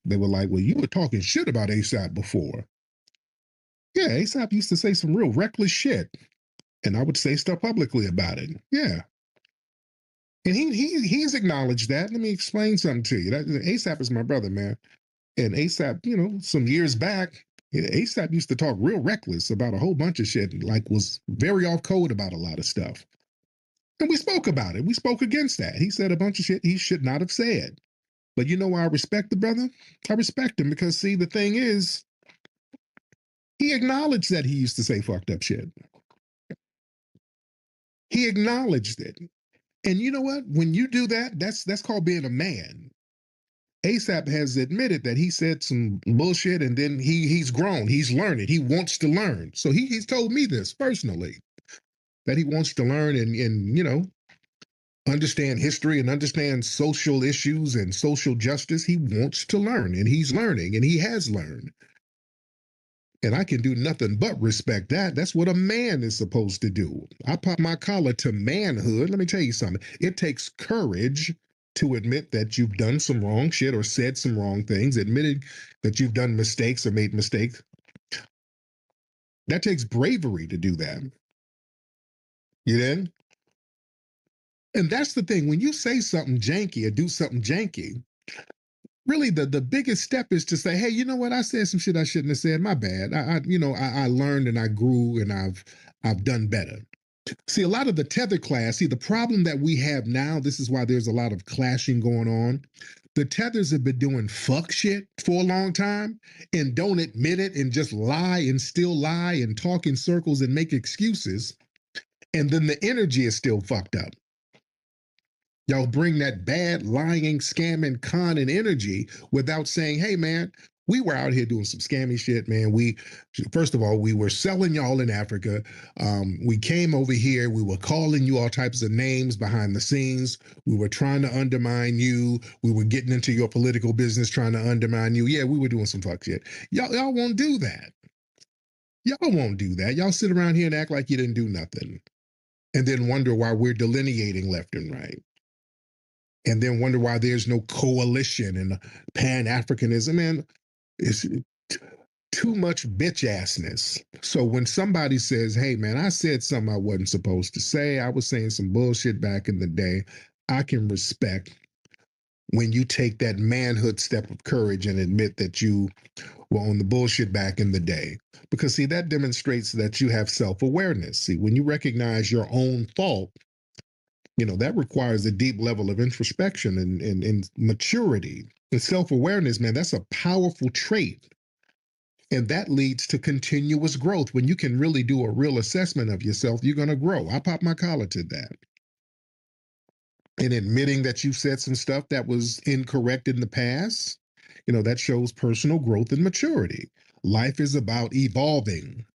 They were like, well, you were talking shit about ASAP before. Yeah, ASAP used to say some real reckless shit, and I would say stuff publicly about it. Yeah. And he's acknowledged that. Let me explain something to you. ASAP is my brother, man. And ASAP, some years back, ASAP used to talk real reckless about a whole bunch of shit, like was very off code about a lot of stuff. And we spoke about it. We spoke against that. He said a bunch of shit he should not have said. But you know why I respect the brother? I respect him because, see, the thing is, he acknowledged that he used to say fucked up shit. He acknowledged it. And you know what? When you do that, that's called being a man. ASAP has admitted that he said some bullshit, and then he's grown. He's learning. He wants to learn. So he's told me this personally, that he wants to learn and understand history and understand social issues and social justice. He wants to learn, and he's learning, and he has learned. And I can do nothing but respect that. That's what a man is supposed to do. I pop my collar to manhood. Let me tell you something. It takes courage to admit that you've done some wrong shit or said some wrong things, admitting that you've done mistakes or made mistakes. That takes bravery to do that. You know? And that's the thing. When you say something janky or do something janky, really the biggest step is to say, hey, you know what? I said some shit I shouldn't have said. My bad. I learned and I grew and I've done better. See, a lot of the tether class, the problem that we have now, this is why there's a lot of clashing going on. The tethers have been doing fuck shit for a long time and don't admit it and just lie and still lie and talk in circles and make excuses. And then the energy is still fucked up. Y'all bring that bad, lying, scamming, conning energy without saying, hey, man, we were out here doing some scammy shit, man. First of all, we were selling y'all in Africa. We came over here. We were calling you all types of names behind the scenes. We were trying to undermine you. We were getting into your political business, trying to undermine you. Yeah, we were doing some fuck shit. Y'all won't do that. Y'all won't do that. Y'all sit around here and act like you didn't do nothing, and then wonder why we're delineating left and right. And then wonder why there's no coalition and Pan-Africanism. And it's too much bitch assness. So when somebody says, hey, man, I said something I wasn't supposed to say, I was saying some bullshit back in the day, I can respect when you take that manhood step of courage and admit that you were on the bullshit back in the day. Because, see, that demonstrates that you have self-awareness. See, when you recognize your own fault, that requires a deep level of introspection and maturity. And self-awareness, man, that's a powerful trait. And that leads to continuous growth. When you can really do a real assessment of yourself, you're going to grow. I pop my collar to that. And admitting that you said some stuff that was incorrect in the past, that shows personal growth and maturity. Life is about evolving.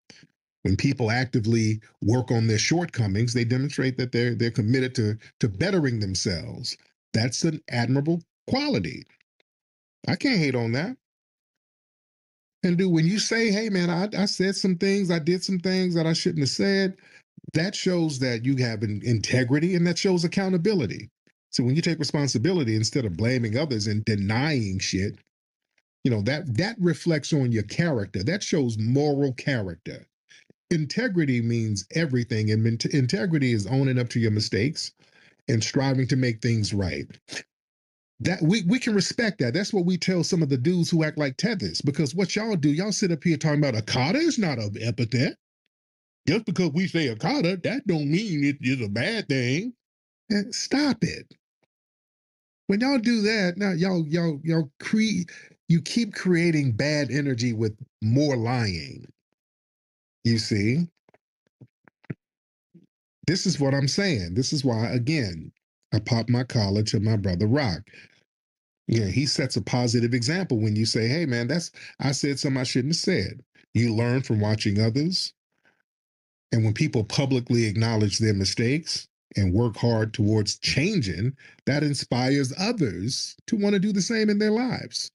When people actively work on their shortcomings, they demonstrate that they're committed to bettering themselves. That's an admirable quality. I can't hate on that. And when you say, hey, man, I said some things, I did some things that I shouldn't have said, that shows that you have integrity and that shows accountability. So when you take responsibility instead of blaming others and denying shit, that reflects on your character. That shows moral character. Integrity means everything, and integrity is owning up to your mistakes and striving to make things right. That we can respect that. That's what we tell some of the dudes who act like tethers, because what y'all do, y'all sit up here talking about acquittal is not an epithet. Just because we say acquittal, that don't mean it is a bad thing. And stop it. When y'all do that, now you keep creating bad energy with more lying. You see? This is what I'm saying. This is why, again, I pop my collar to my brother Rock. Yeah, he sets a positive example when you say, hey, man, I said something I shouldn't have said. You learn from watching others. And when people publicly acknowledge their mistakes and work hard towards changing, that inspires others to want to do the same in their lives.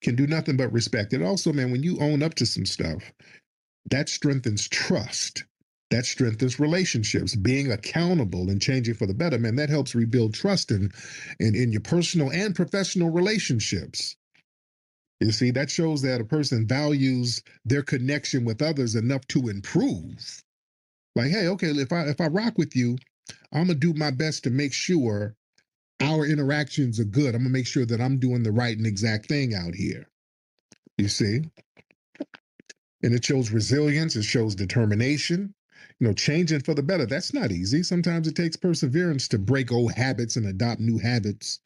Can do nothing but respect it. Also, man, when you own up to some stuff, that strengthens trust. That strengthens relationships. Being accountable and changing for the better, man, that helps rebuild trust in your personal and professional relationships. You see, that shows that a person values their connection with others enough to improve. Like, hey, okay, if I rock with you, I'm gonna do my best to make sure our interactions are good. I'm gonna make sure that I'm doing the right and exact thing out here. You see? And it shows resilience, it shows determination, changing for the better. That's not easy. Sometimes it takes perseverance to break old habits and adopt new habits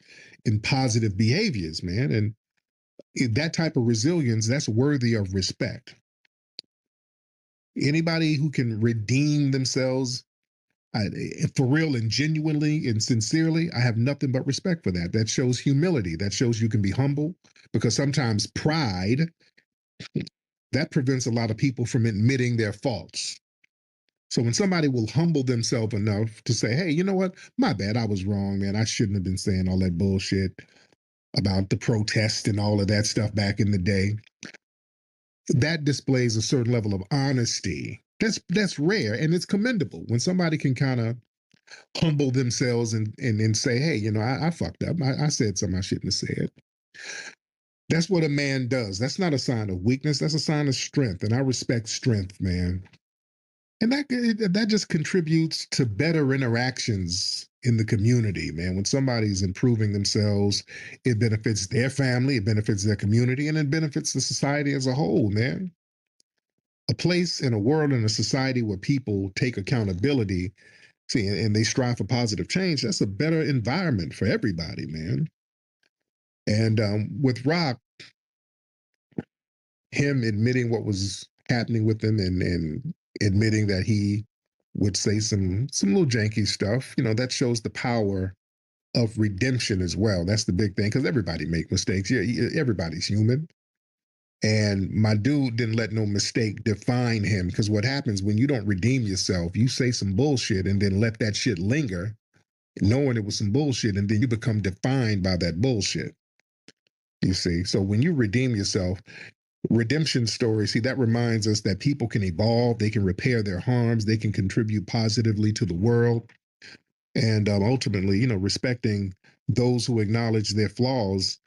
and positive behaviors, man. And that type of resilience, that's worthy of respect. Anybody who can redeem themselves for real and genuinely and sincerely, I have nothing but respect for that. That shows humility. That shows you can be humble, because sometimes pride, that prevents a lot of people from admitting their faults. So when somebody will humble themselves enough to say, hey, you know what? My bad. I was wrong, man. I shouldn't have been saying all that bullshit about the protest and all of that stuff back in the day. That displays a certain level of honesty. That's rare and it's commendable when somebody can kind of humble themselves and say, hey, I fucked up. I said something I shouldn't have said. That's what a man does. That's not a sign of weakness. That's a sign of strength. And I respect strength, man. And that just contributes to better interactions in the community, man. When somebody's improving themselves, it benefits their family, it benefits their community, and it benefits the society as a whole, man. A place in a world and a society where people take accountability, see, and they strive for positive change, that's a better environment for everybody, man. And with Rock, him admitting what was happening with him and admitting that he would say some little janky stuff, that shows the power of redemption as well. That's the big thing, because everybody make mistakes. Yeah, everybody's human. And my dude didn't let no mistake define him, because what happens when you don't redeem yourself, you say some bullshit and then let that shit linger, knowing it was some bullshit, and then you become defined by that bullshit. You see? So when you redeem yourself, redemption story, see, that reminds us that people can evolve, they can repair their harms, they can contribute positively to the world. And ultimately, respecting those who acknowledge their flaws,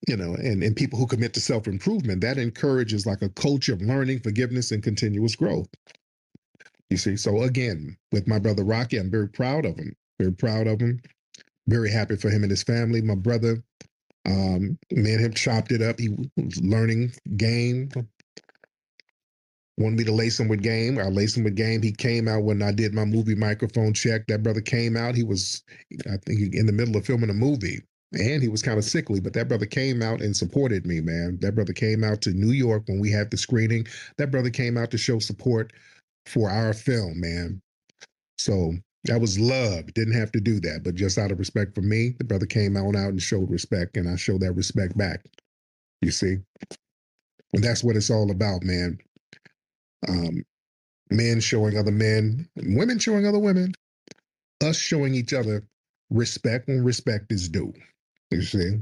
and people who commit to self-improvement, that encourages like a culture of learning, forgiveness, and continuous growth. You see, so again, with my brother Rocky, I'm very proud of him. Very proud of him. Very happy for him and his family. My brother, me and him chopped it up. He was learning game, wanted me to lace him with game. I laced him with game. He came out when I did my movie microphone check. That brother came out. He was, I think, in the middle of filming a movie, and he was kind of sickly, but that brother came out and supported me, man. That brother came out to New York when we had the screening. That brother came out to show support for our film, man. So that was love. Didn't have to do that, but just out of respect for me, the brother came out and showed respect, and I showed that respect back. You see? And that's what it's all about, man. Men showing other men, women showing other women, us showing each other respect when respect is due. You see?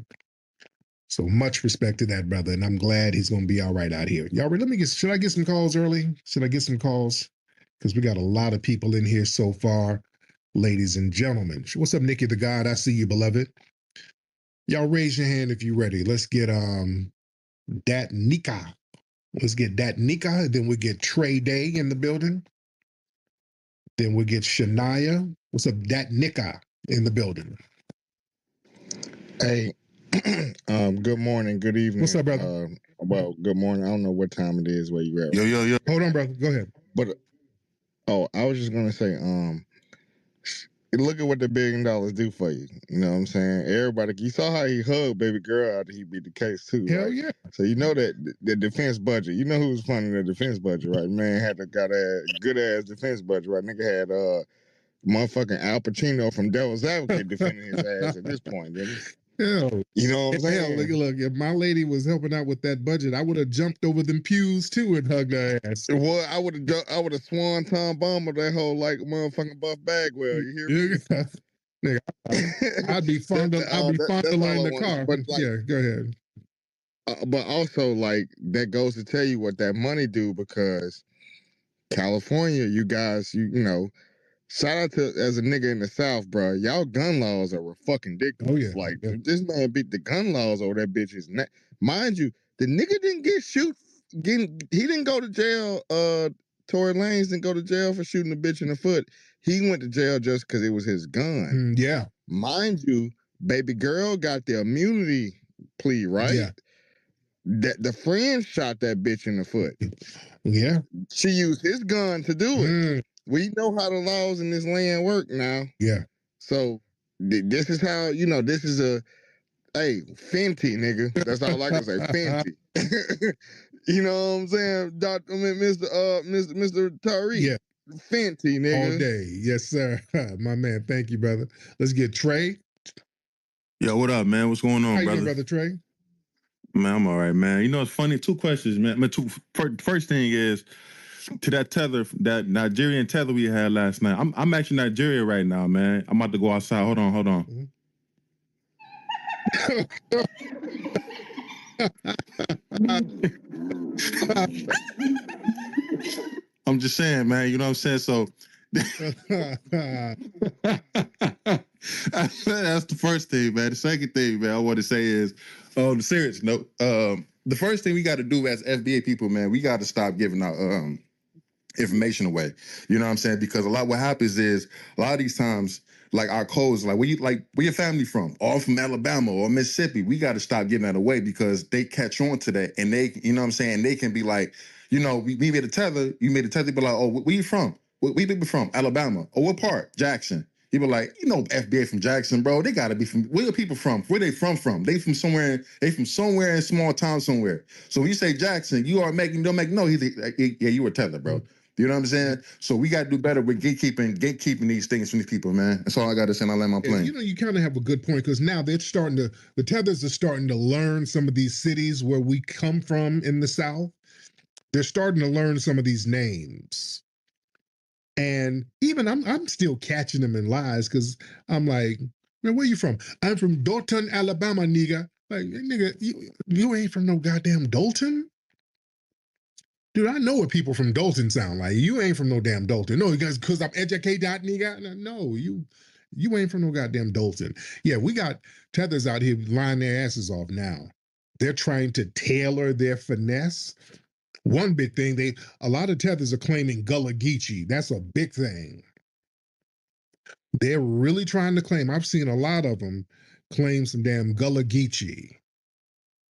So much respect to that brother, and I'm glad he's going to be all right out here. Y'all, should I get some calls early? Should I get some calls? Because we got a lot of people in here so far, ladies and gentlemen. What's up, Nikki the God? I see you, beloved. Y'all raise your hand if you're ready. Let's get Dat Nika. Let's get Dat Nika, then we get Trey Day in the building. Then we'll get Shania. What's up, Dat Nika in the building? Hey, good morning, good evening. What's up, brother? Well, good morning. I don't know what time it is where you at. Yo. Hold on, brother. Go ahead. But I was just gonna say, look at what the $1 billion do for you. You know what I'm saying? Everybody, you saw how he hugged baby girl after he beat the case too, Hell right? yeah. So you know that the defense budget. You know who was funding the defense budget, right? Man got a good ass defense budget, right? Nigga had motherfucking Al Pacino from Devil's Advocate defending his ass at this point, didn't he? Hell, You know what I'm saying? Hell, look, if my lady was helping out with that budget, I would have jumped over them pews too and hugged her ass. Well, I would have swan Tom Bomber that whole like motherfucking Buff Bagwell. You hear me? Nigga, I'd be fondling the car. But like, yeah, go ahead. But also, like, that goes to tell you what that money do, because California, you guys, you know, shout out to as a nigga in the South, bro. Y'all gun laws are fucking Oh ridiculous. yeah, Like yeah. this man beat the gun laws over that bitch's neck. Mind you, the nigga didn't get shoot. He didn't go to jail. Tory Lanez didn't go to jail for shooting a bitch in the foot. He went to jail just because it was his gun. Yeah, Mind you, baby girl got the immunity plea, right? yeah, That the friend shot that bitch in the foot. yeah. She used his gun to do it. Mm, We know how the laws in this land work now. yeah. So this is how this is a hey Fenty nigga. That's all I can say. Fenty. You know what I'm saying, Mr. Tariq. Yeah, Fenty all nigga. day. Yes, sir. My man. Thank you, brother. Let's get Trey. Yo, what up, man? What's going on, How you brother? doing, brother Trey? Man, I'm all right, man. You know, it's funny. Two questions, man. First thing is to that tether, that Nigerian tether we had last night. I'm actually in Nigeria right now, man. I'm about to go outside. Hold on. I'm just saying, man. You know what I'm saying? So that's the first thing, man. The second thing, man, I want to say is, on the serious note, the first thing we got to do as FBA people, man, we got to stop giving out information away. You know what I'm saying? Because what happens is a lot of these times, like our codes, like where your family from? All from Alabama or Mississippi. We got to stop giving that away because they catch on to that, and they, you know what I'm saying? They can be like, we made a tether. You made a tether. Be like, oh, where you from? Where people from? Alabama. Or what part? Jackson. People like, FBA from Jackson, bro. They gotta be from. Where are people from? Where they from? They from somewhere. They from somewhere in small town somewhere. So when you say Jackson, you are making. Don't make no. Yeah, you were tether, bro. You know what I'm saying? So we got to do better with gatekeeping these things from these people, man. That's all I got to say. And I land my plane. You kind of have a good point because now the tethers are starting to learn some of these cities where we come from in the South. They're starting to learn some of these names. And even I'm still catching them in lies because I'm like, man, where you from? I'm from Dalton, Alabama, nigga. Like, nigga, you ain't from no goddamn Dalton? Dude, I know what people from Dalton sound like. You ain't from no damn Dalton. No, because I'm educated, nigga. No, you ain't from no goddamn Dalton. Yeah, we got tethers out here lying their asses off now. They're trying to tailor their finesse. One big thing, a lot of tethers are claiming Gullah Geechee. That's a big thing. They're really trying to claim. I've seen a lot of them claim some damn Gullah Geechee.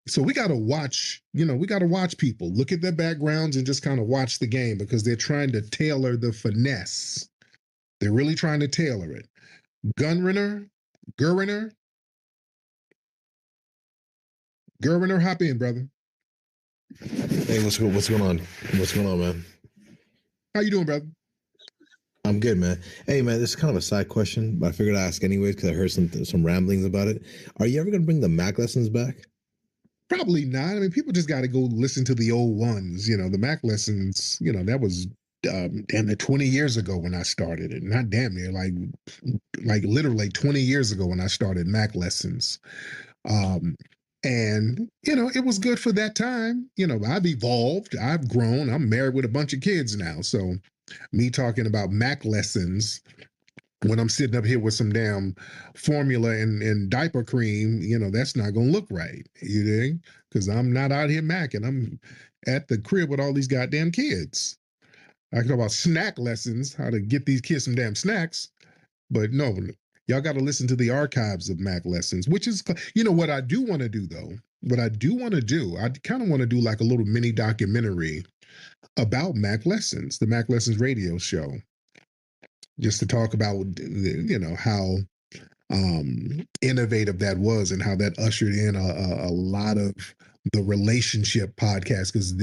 So we got to watch, we got to watch people, look at their backgrounds and just kind of watch the game because they're trying to tailor the finesse. They're really trying to tailor it. Guriner, hop in, brother. Hey, what's going on? What's going on, man? How you doing, brother? I'm good, man. Hey, man, this is kind of a side question, but I figured I'd ask anyways because I heard some ramblings about it. Are you ever going to bring the Mac lessons back? Probably not. I mean, people just got to go listen to the old ones. The Mac lessons, that was damn near 20 years ago when I started it. Not damn near, like literally 20 years ago when I started Mac lessons. And it was good for that time. I've evolved, I've grown, I'm married with a bunch of kids now. So me talking about Mac lessons when I'm sitting up here with some damn formula and diaper cream, that's not gonna look right. You think? Because I'm not out here macking. I'm at the crib with all these goddamn kids. I can talk about snack lessons, how to get these kids some damn snacks, but no, y'all got to listen to the archives of Mac lessons, which is, what I do want to do though. What I do want to do, I kind of want to do like a little mini documentary about Mac lessons, the Mac lessons radio show, just to talk about, how innovative that was and how that ushered in a lot of the relationship podcast because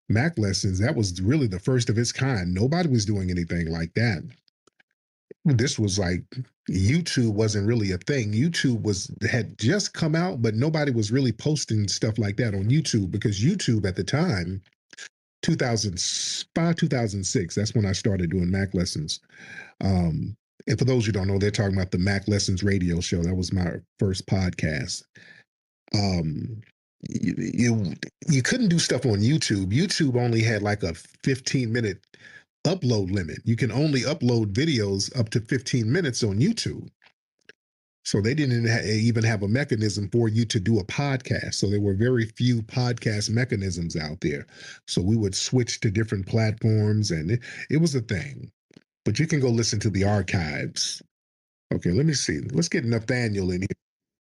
Mac lessons, that was really the first of its kind. Nobody was doing anything like that. This was like YouTube wasn't really a thing. YouTube had just come out, but nobody was really posting stuff like that on YouTube because YouTube at the time, 2005, 2006, that's when I started doing Mac lessons. And for those who don't know, they're talking about the Mac Lessons radio show. That was my first podcast. You couldn't do stuff on YouTube. YouTube only had like a 15-minute upload limit. You can only upload videos up to 15 minutes on YouTube. So they didn't even have a mechanism for you to do a podcast. So there were very few podcast mechanisms out there. So we would switch to different platforms, and it was a thing. But you can go listen to the archives. Okay, let me see. Let's get Nathaniel in here.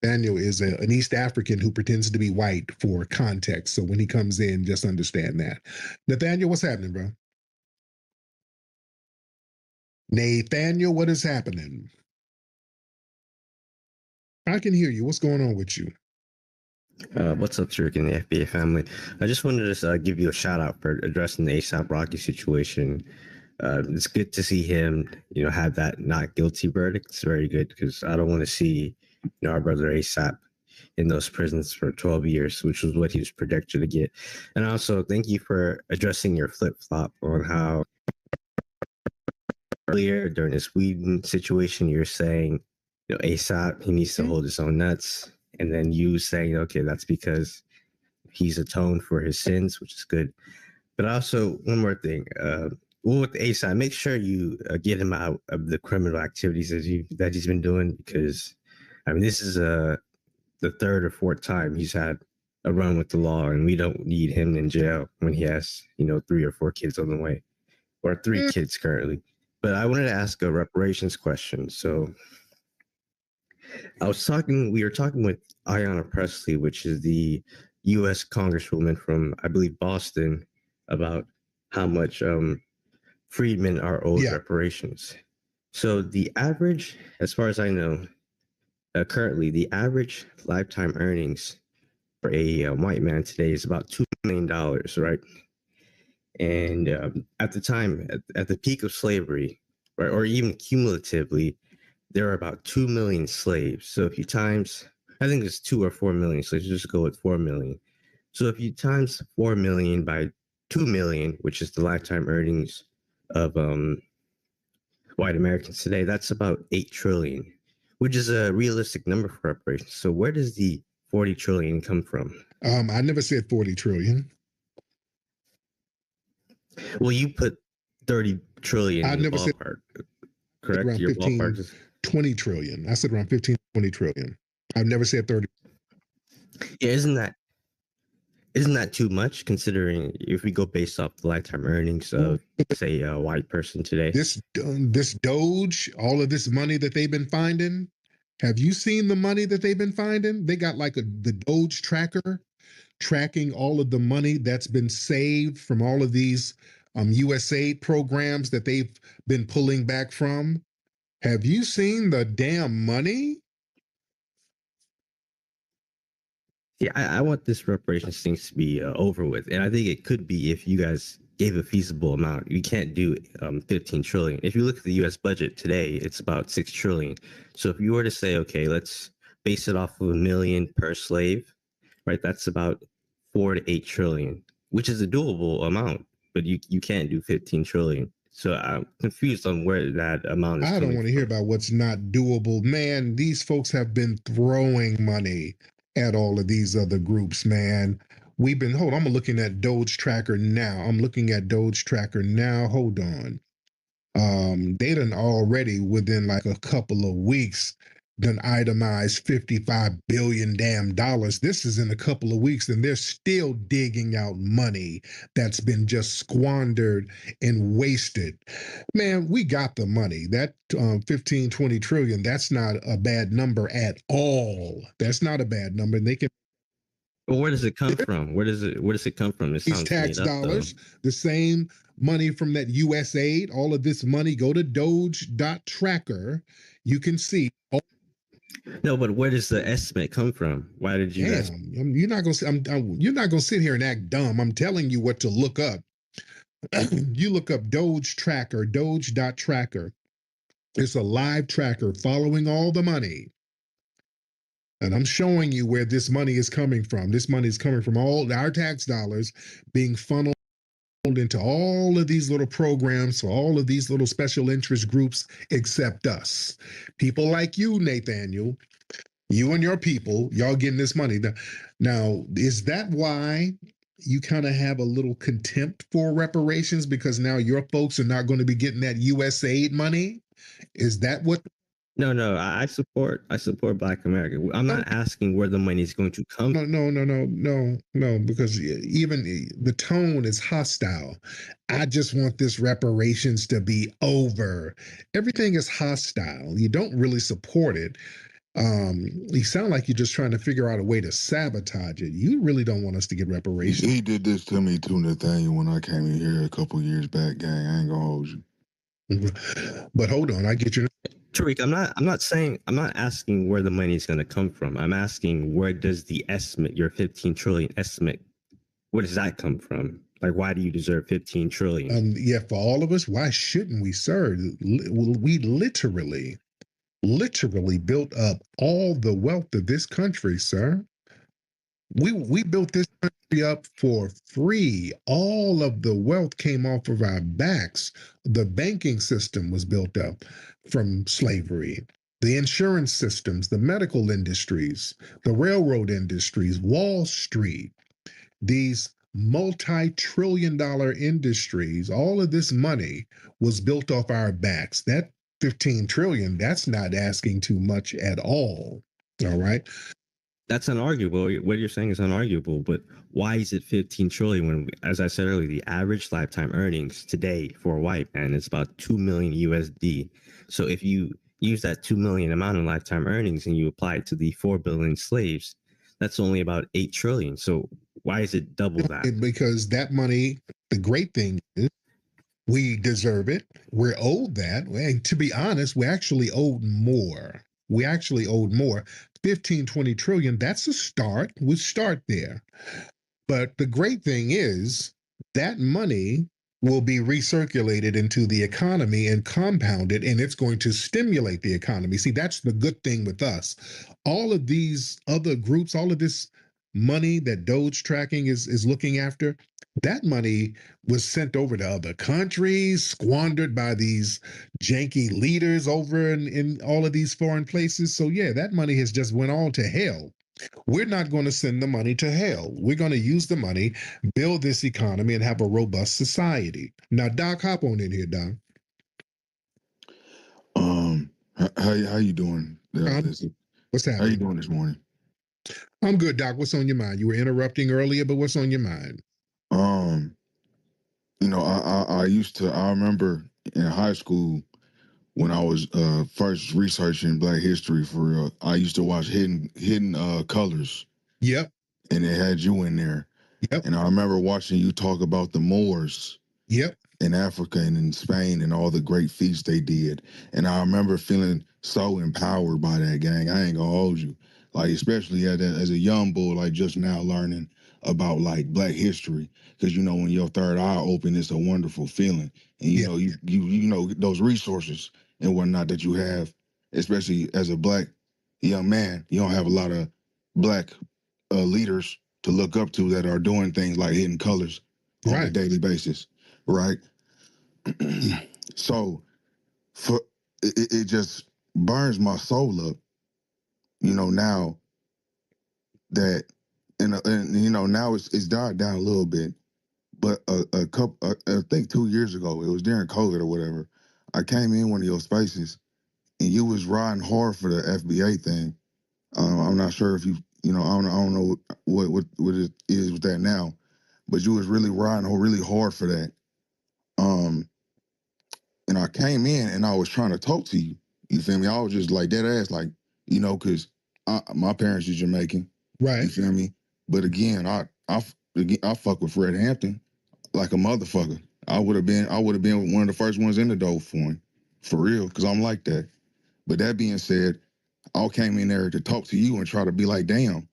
Nathaniel is an East African who pretends to be white for context. So when he comes in, just understand that. Nathaniel, what's happening, bro? Nathaniel, what is happening? I can hear you. What's going on with you? What's up, Turk and the FBA family? I just wanted to give you a shout out for addressing the ASAP Rocky situation. It's good to see him, have that not guilty verdict. It's very good because I don't want to see, our brother ASAP in those prisons for 12 years, which was what he was projected to get. And also, thank you for addressing your flip flop on how earlier during this Sweden situation, you're saying, ASAP, he needs to hold his own nuts. And then you saying, okay, that's because he's atoned for his sins, which is good. But also, one more thing. With ASAP, make sure you get him out of the criminal activities that he's been doing, because, this is the third or fourth time he's had a run with the law, and we don't need him in jail when he has, 3 or 4 kids on the way, or 3 kids currently. But I wanted to ask a reparations question. So we were talking with Ayanna Pressley, which is the U.S. Congresswoman from, I believe, Boston, about how much freedmen are owed reparations. So the average, as far as I know, currently, the average lifetime earnings for a white man today is about $2 million, right? And at the time, at the peak of slavery, right, or even cumulatively, there are about 2 million slaves. So if you times, I think it's 2 or 4 million. So let's just go with 4 million. So if you times 4 million by 2 million, which is the lifetime earnings of white Americans today, that's about 8 trillion, which is a realistic number for reparations. So where does the 40 trillion come from? I never said 40 trillion. Well, you put 30 trillion in the ballpark, correct? Around Your 15, ballpark is 20 trillion. I said around 15, 20 trillion. I've never said 30. Yeah, isn't that too much, considering if we go based off the lifetime earnings of, say, a white person today? This Doge, all of this money that they've been finding. Have you seen the money that they've been finding? They got like the Doge tracker tracking all of the money that's been saved from all of these USAID programs that they've been pulling back from. Have you seen the damn money? Yeah, I want this reparations thing to be over with, and I think it could be if you guys gave a feasible amount. You can't do 15 trillion. If you look at the U.S. budget today, it's about 6 trillion. So if you were to say, okay, let's base it off of $1 million per slave, right? That's about 4 to 8 trillion, which is a doable amount, but you can't do 15 trillion. So I'm confused on where that amount is. I don't want to hear about what's not doable, man. These folks have been throwing money at all of these other groups, man. Hold on, I'm looking at Doge Tracker now. Hold on. They done already within like a couple of weeks done itemized 55 billion damn dollars. This is in a couple of weeks, and they're still digging out money that's been just squandered and wasted. Man, we got the money. That 15, 20 trillion, that's not a bad number at all. That's not a bad number. And they can. Well, where does it come from? Where does it come from? It These sounds tax made up, dollars, though. the same money from that USAID, all of this money, go to Doge.tracker. You can see. No, but where does the estimate come from? Why did you guys? You're not gonna sit here and act dumb. I'm telling you what to look up. You look up Doge Tracker, Doge.tracker. It's a live tracker following all the money. And I'm showing you where this money is coming from. This money is coming from all our tax dollars being funneled into all of these little programs for all of these little special interest groups except us. People like you, Nathaniel, you and your people, y'all getting this money. Now, is that why you kind of have a little contempt for reparations because now your folks are not going to be getting that U.S. aid money? Is that what? No. I support Black America. I'm No, not asking where the money is going to come. no, because even the tone is hostile. I just want this reparations to be over. Everything is hostile. You don't really support it. You sound like you're just trying to figure out a way to sabotage it. You really don't want us to get reparations. He did this to me too, Nathaniel, when I came in here a couple years back, gang. I ain't gonna hold you. But hold on, I get you. Tariq, I'm not asking where the money is going to come from. I'm asking where does the estimate, your 15 trillion estimate, where does that come from? Like, why do you deserve 15 trillion? Yeah, for all of us, why shouldn't we, sir? We literally built up all the wealth of this country, sir. We built this country up for free. All of the wealth came off of our backs. The banking system was built up from slavery. The insurance systems, the medical industries, the railroad industries, Wall Street, these multi-trillion-dollar industries, all of this money was built off our backs. That 15 trillion, that's not asking too much at all. All right. That's unarguable. What you're saying is unarguable, but why is it 15 trillion when, as I said earlier, the average lifetime earnings today for a white man is about 2 million USD. So if you use that 2 million amount of lifetime earnings and you apply it to the 4 billion slaves, that's only about 8 trillion. So why is it double that? Because that money, the great thing is we deserve it. We're owed that. And to be honest, we actually owed more. We actually owed more. 15, 20 trillion, that's a start. We start there. But the great thing is that money will be recirculated into the economy and compounded, and it's going to stimulate the economy. See, that's the good thing with us. All of these other groups, all of this money that Doge tracking is looking after, that money was sent over to other countries, squandered by these janky leaders over in all of these foreign places. So yeah, that money has just went all to hell. We're not going to send the money to hell. We're going to use the money, build this economy, and have a robust society. Now, Doc, hop on in here, Doc. How you doing? What's How you happening? doing this morning? I'm good, Doc. What's on your mind? You were interrupting earlier, but what's on your mind? I used to. I remember in high school when I was first researching Black history for real. I used to watch Hidden Colors, Yep, and it had you in there. yep, And I remember watching you talk about the Moors yep. in Africa and in Spain and all the great feats they did. And I remember feeling so empowered by that, gang. I ain't gonna hold you. Like, especially as a young bull, like just now learning about like Black history. Because when your third eye open, it's a wonderful feeling. And Yeah. you know those resources and whatnot that you have, especially as a Black young man. You don't have a lot of Black leaders to look up to that are doing things like Hidden Colors on a Right. daily basis, right? So for it just burns my soul up, now that and now it's died down a little bit, but a couple I think 2 years ago, it was during COVID or whatever. I came in one of your spaces and you was riding hard for the FBA thing. I'm not sure if I don't know what it is with that now, but you was really riding really hard for that. Um, and I came in and I was trying to talk to you. You feel me? I was just like dead ass, like, because my parents are Jamaican. Right. You feel me? But again, I fuck with Fred Hampton like a motherfucker. I would have been one of the first ones in the door for him, for real, because I'm like that. But that being said, I came in there to talk to you and try to be like, damn,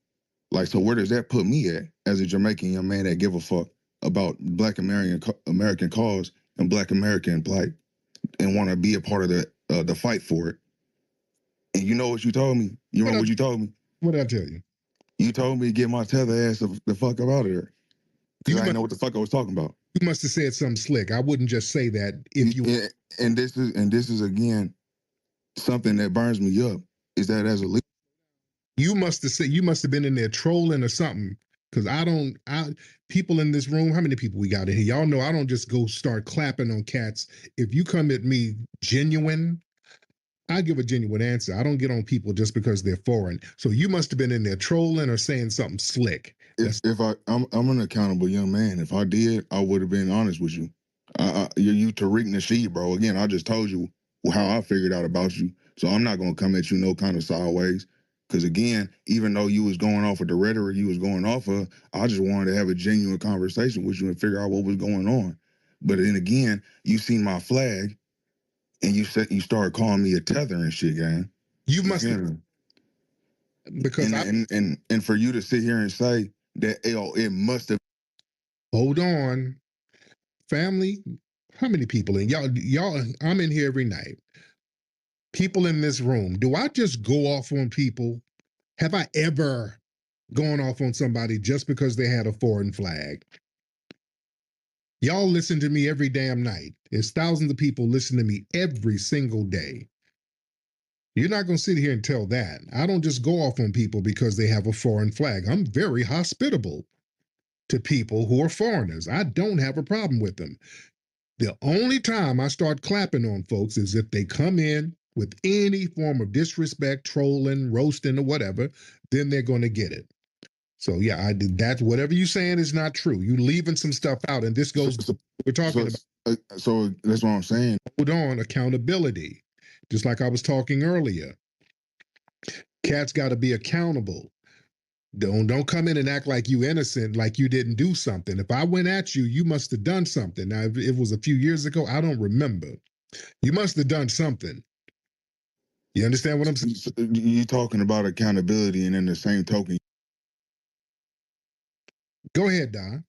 like, so where does that put me at as a Jamaican young man that give a fuck about Black American cause and Black American plight and want to be a part of the fight for it? And you know what you told me? You remember what you told me? What did I tell you? You told me to get my tether ass the fuck up out of there. Because I didn't know what the fuck I was talking about. You must have said something slick. I wouldn't just say that if you. And this is again something that burns me up. Is that as a leader, You must have said, you must have been in there trolling or something, Because people in this room, how many people we got in here? Y'all know I don't just go start clapping on cats. If you come at me genuine, I give a genuine answer. I don't get on people just because they're foreign. So you must have been in there trolling or saying something slick. I'm an accountable young man. If I did, I would have been honest with you. You Tariq Nasheed, bro. Again, I just told you how I figured out about you. So I'm not gonna come at you no kind of sideways. Because again, even though you was going off of the rhetoric you was going off of, I just wanted to have a genuine conversation with you and figure out what was going on. But then again, you seen my flag and you started calling me a tether and shit, gang. You must have, because and for you to sit here and say that it must have. Hold on, family. How many people in y'all? I'm in here every night. People in this room. Do I just go off on people? Have I ever gone off on somebody just because they had a foreign flag? Y'all listen to me every damn night. There's thousands of people listen to me every single day. You're not going to sit here and tell that. I don't just go off on people because they have a foreign flag. I'm very hospitable to people who are foreigners. I don't have a problem with them. The only time I start clapping on folks is if they come in with any form of disrespect, trolling, roasting, or whatever, then they're going to get it. So yeah, I did that. Whatever you saying is not true. You leaving some stuff out, and this goes. We're talking about. So that's what I'm saying. Hold on, accountability. Just like I was talking earlier, cats got to be accountable. Don't come in and act like you innocent, like you didn't do something. If I went at you, you must have done something. Now, if it was a few years ago, I don't remember. You must have done something. You understand what I'm saying? You talking about accountability, and in the same token. Go ahead, Don.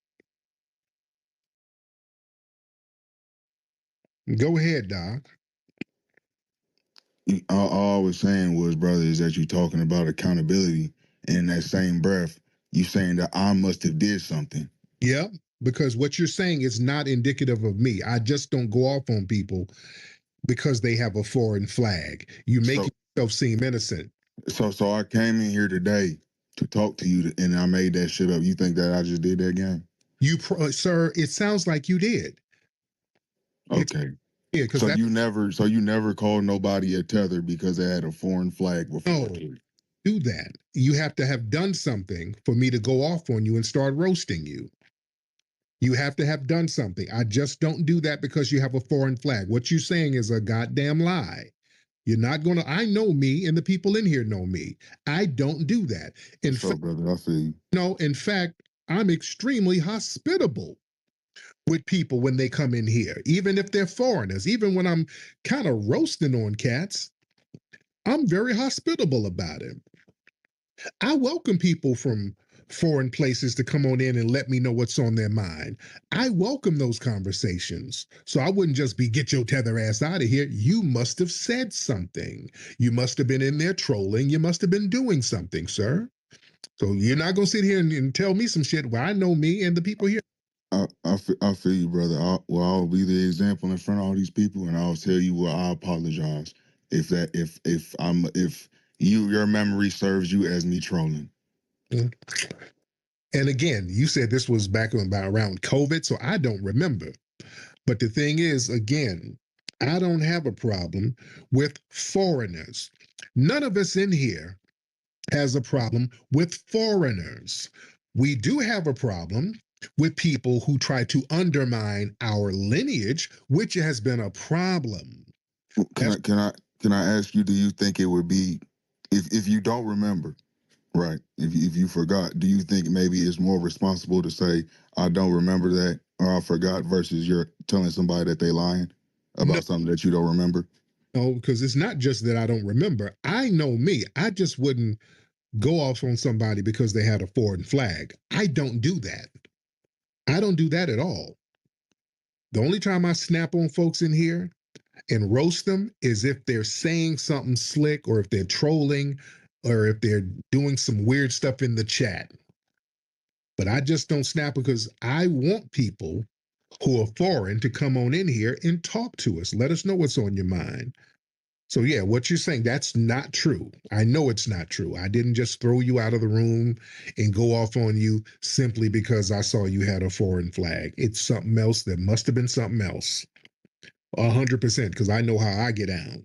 Go ahead, Doc. All I was saying was, brother, is that you talking about accountability, and in that same breath, you saying that I must have did something. Yep, because what you're saying is not indicative of me. I just don't go off on people because they have a foreign flag. You make yourself seem innocent. So I came in here today to talk to you, and I made that shit up. You think that I just did that game? Sir, it sounds like you did. Okay. Yeah, so you never called nobody a tether because they had a foreign flag before. No, do that. You have to have done something for me to go off on you and start roasting you. You have to have done something. I just don't do that because you have a foreign flag. What you're saying is a goddamn lie. You're not going to. I know me, and the people in here know me. I don't do that. In fact, brother, I feel you. No, in fact, I'm extremely hospitable with people when they come in here, even if they're foreigners. Even when I'm kind of roasting on cats, I'm very hospitable about it. I welcome people from foreign places to come on in and let me know what's on their mind. I welcome those conversations. So I wouldn't just be get your tether ass out of here. You must have said something. You must have been in there trolling. You must have been doing something, sir. So you're not going to sit here and tell me some shit where I know me and the people here. I feel you, brother. I'll be the example in front of all these people, and I'll tell you I apologize if your memory serves you as me trolling. And again, you said this was back around COVID, so I don't remember. But the thing is, again, I don't have a problem with foreigners. None of us in here has a problem with foreigners. We do have a problem with people who try to undermine our lineage, which has been a problem. Can I ask you? Do you think it would be if you don't remember, right? If you forgot, do you think maybe it's more responsible to say I don't remember that or I forgot versus you're telling somebody that they lying about something that you don't remember? No, because it's not just that I don't remember. I know me. I just wouldn't go off on somebody because they had a foreign flag. I don't do that. I don't do that at all. The only time I snap on folks in here and roast them is if they're saying something slick or if they're trolling or if they're doing some weird stuff in the chat. But I just don't snap because I want people who are foreign to come on in here and talk to us. Let us know what's on your mind. So yeah, what you're saying, that's not true. I know it's not true. I didn't just throw you out of the room and go off on you simply because I saw you had a foreign flag. It's something else. There must have been something else. 100%, because I know how I get down.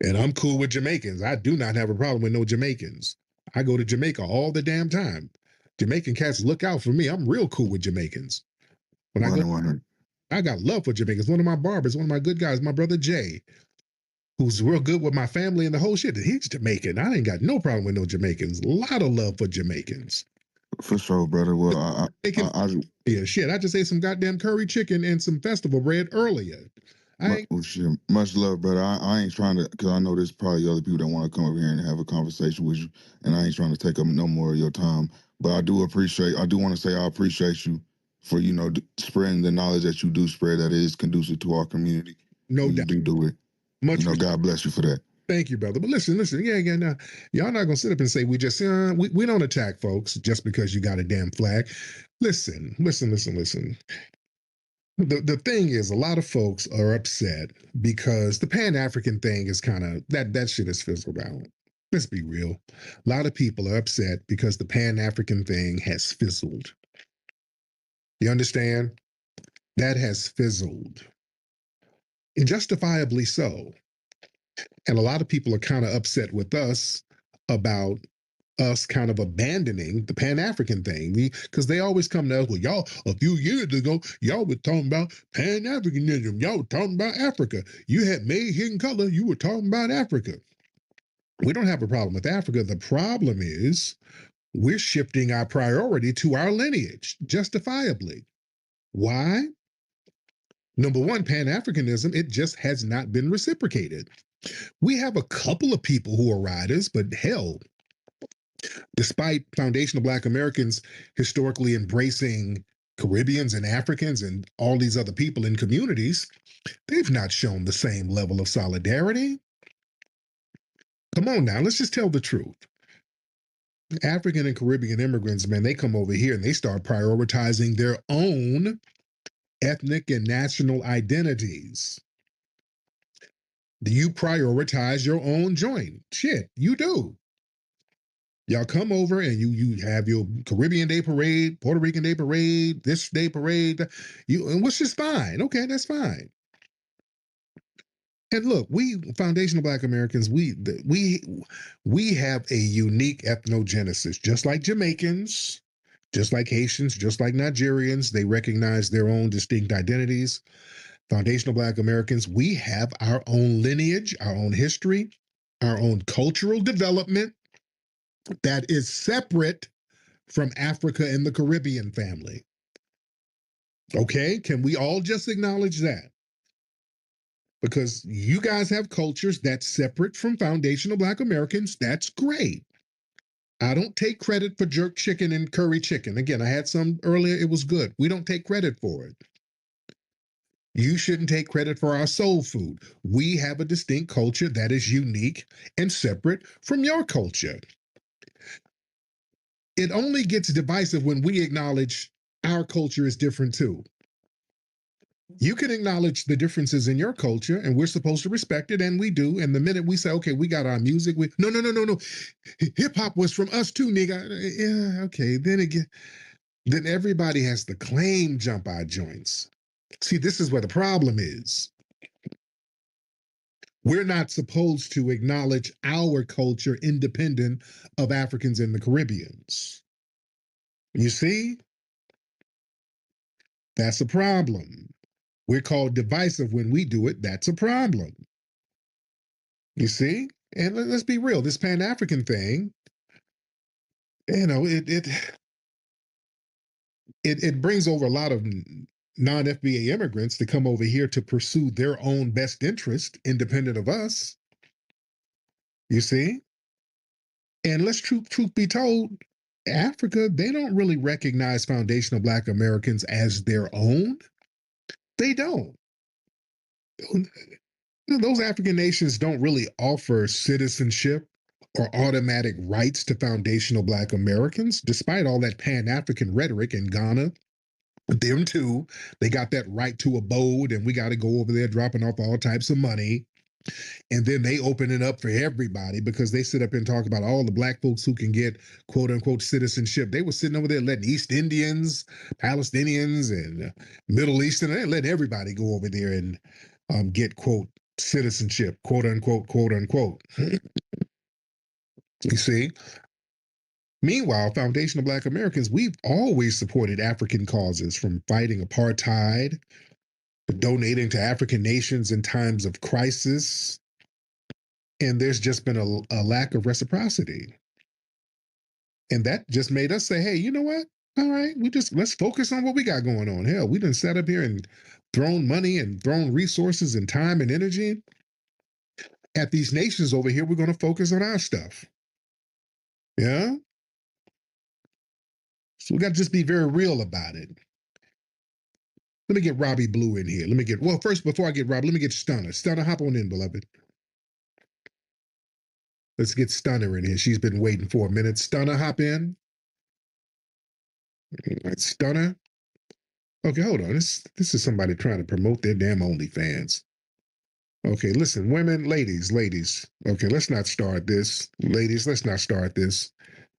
And I'm cool with Jamaicans. I do not have a problem with no Jamaicans. I go to Jamaica all the damn time. Jamaican cats look out for me. I'm real cool with Jamaicans. When I go, 100. I got love for Jamaicans. One of my barbers, one of my good guys, my brother Jay, who's real good with my family and the whole shit. He's Jamaican. I ain't got no problem with no Jamaicans. A lot of love for Jamaicans. For sure, brother. Well, Yeah, shit. I just ate some goddamn curry chicken and some festival bread earlier. shit, much love, brother. I ain't trying to, because I know there's probably other people that want to come over here and have a conversation with you, and I ain't trying to take up no more of your time. But I do want to say I appreciate you for, spreading the knowledge that you do spread that is conducive to our community. No when doubt. You do it. Much God bless you for that. Thank you, brother. But listen, yeah, now y'all not gonna sit up and say we just we don't attack folks just because you got a damn flag. Listen. The thing is, a lot of folks are upset because the Pan African thing is kind of that shit is fizzled out. Let's be real. A lot of people are upset because the Pan African thing has fizzled. You understand? That has fizzled. And justifiably so. And a lot of people are kind of upset with us about us kind of abandoning the Pan-African thing because they always come to us, well, y'all, a few years ago, y'all were talking about Pan-Africanism. Y'all were talking about Africa. You had made hidden color. You were talking about Africa. We don't have a problem with Africa. The problem is we're shifting our priority to our lineage, justifiably. Why? Number one, Pan-Africanism, it just has not been reciprocated. We have a couple of people who are riders, but hell, despite foundational Black Americans historically embracing Caribbeans and Africans and all these other people in communities, they've not shown the same level of solidarity. Come on now, let's just tell the truth. African and Caribbean immigrants, man, they come over here and they start prioritizing their own ethnic and national identities. Do you prioritize your own joint? Shit, you do. Y'all come over and you have your Caribbean Day Parade, Puerto Rican Day Parade, this day parade, which is fine. Okay, that's fine. And look, we foundational Black Americans, we have a unique ethnogenesis, just like Jamaicans, just like Haitians, just like Nigerians. They recognize their own distinct identities. Foundational Black Americans, we have our own lineage, our own history, our own cultural development that is separate from Africa and the Caribbean family. Okay, can we all just acknowledge that? Because you guys have cultures that's separate from foundational Black Americans. That's great. I don't take credit for jerk chicken and curry chicken. Again, I had some earlier. It was good. We don't take credit for it. You shouldn't take credit for our soul food. We have a distinct culture that is unique and separate from your culture. It only gets divisive when we acknowledge our culture is different too. You can acknowledge the differences in your culture, and we're supposed to respect it, and we do. And the minute we say, okay, we got our music, no. Hip hop was from us too, nigga. Yeah, okay. Then everybody has to claim jump our joints. See, this is where the problem is. We're not supposed to acknowledge our culture independent of Africans and the Caribbeans. You see? That's a problem. We're called divisive when we do it. That's a problem. You see? And let's be real. This Pan-African thing, it brings over a lot of non-FBA immigrants to come over here to pursue their own best interest, independent of us. You see? And let's truth be told, Africa, they don't really recognize foundational Black Americans as their own. They don't. Those African nations don't really offer citizenship or automatic rights to foundational Black Americans, despite all that Pan-African rhetoric in Ghana. Them too, they got that right to abode, and we got to go over there dropping off all types of money. And then they open it up for everybody because they sit up and talk about all the black folks who can get quote unquote citizenship. They were sitting over there letting East Indians, Palestinians, and Middle Eastern, they let everybody go over there and get quote citizenship, quote unquote, quote unquote. You see? Meanwhile, Foundation of Black Americans, we've always supported African causes, from fighting apartheid, to donating to African nations in times of crisis. And there's just been a lack of reciprocity. And that just made us say, hey, you know what? All right, let's focus on what we got going on. Hell, we done sat up here and thrown money and thrown resources and time and energy at these nations over here. We're going to focus on our stuff. Yeah. So we got to just be very real about it. Let me get Robbie Blue in here. First, before I get Rob, let me get Stunner. Stunner, hop on in, beloved. Let's get Stunner in here. She's been waiting for a minute. Stunner, hop in. Right, Stunner. Okay, hold on. This is somebody trying to promote their damn OnlyFans. Okay, listen, women, ladies. Okay, let's not start this. Ladies, let's not start this.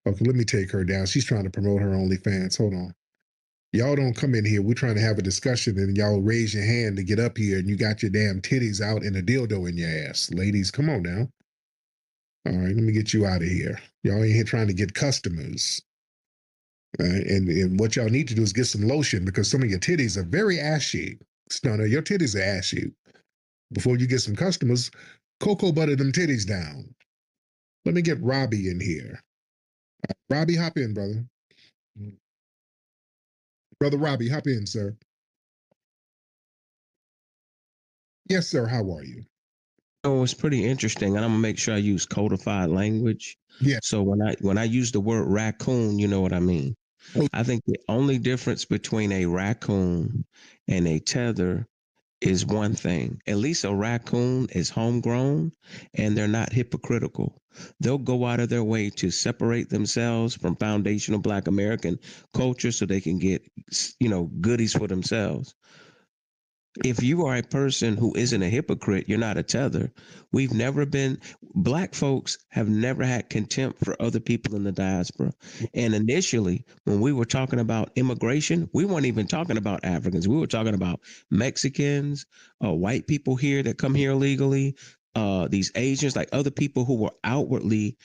Okay, let me take her down. She's trying to promote her OnlyFans. Hold on. Y'all don't come in here. We're trying to have a discussion and y'all raise your hand to get up here and you got your damn titties out and a dildo in your ass. Ladies, come on now. All right, let me get you out of here. Y'all ain't here trying to get customers. And what y'all need to do is get some lotion because some of your titties are very ashy. Stunner, your titties are ashy. Before you get some customers, cocoa butter them titties down. Let me get Robbie in here. Robbie, hop in, brother. Brother Robbie, hop in, sir. Yes, sir. How are you? Oh, it's pretty interesting, and I'm gonna make sure I use codified language. Yeah. So when I use the word raccoon, you know what I mean. Oh. I think the only difference between a raccoon and a tether is one thing. At least a raccoon is homegrown and they're not hypocritical. They'll go out of their way to separate themselves from foundational Black American culture so they can get, goodies for themselves. If you are a person who isn't a hypocrite, you're not a tether. Black folks have never had contempt for other people in the diaspora. And initially, when we were talking about immigration, we weren't even talking about Africans. We were talking about Mexicans, white people here that come here illegally, these Asians, like other people who were outwardly,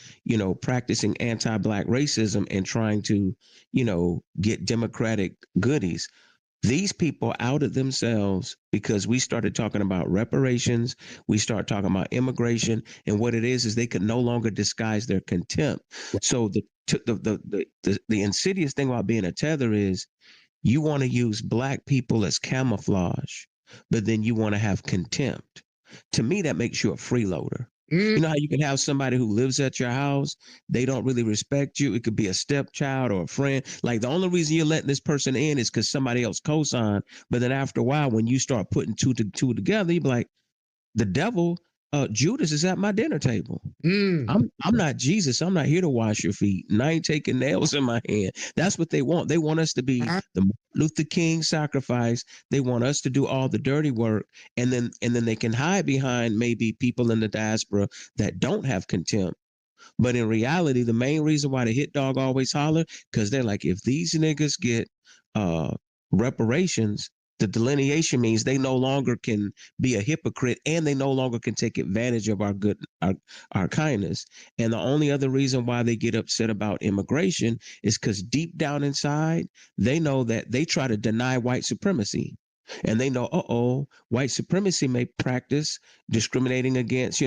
practicing anti-Black racism and trying to, get democratic goodies. These people outed themselves because we started talking about reparations. We started talking about immigration, and what it is they could no longer disguise their contempt. So the insidious thing about being a tether is you want to use Black people as camouflage, but then you want to have contempt. To me, that makes you a freeloader. You know how you can have somebody who lives at your house, they don't really respect you. It could be a stepchild or a friend. Like the only reason you're letting this person in is because somebody else co-signed. But then after a while, when you start putting two together, you be like, the devil, Judas is at my dinner table. I'm not Jesus. I'm not here to wash your feet. And I ain't taking nails in my hand. That's what they want. They want us to be the Luther King sacrifice. They want us to do all the dirty work, and then they can hide behind maybe people in the diaspora that don't have contempt. But in reality, the main reason why the hit dog always holler, because they're like, if these niggas get reparations, the delineation means they no longer can be a hypocrite and they no longer can take advantage of our kindness. And the only other reason why they get upset about immigration is because deep down inside, they know that they try to deny white supremacy. And they know, white supremacy may practice discriminating against,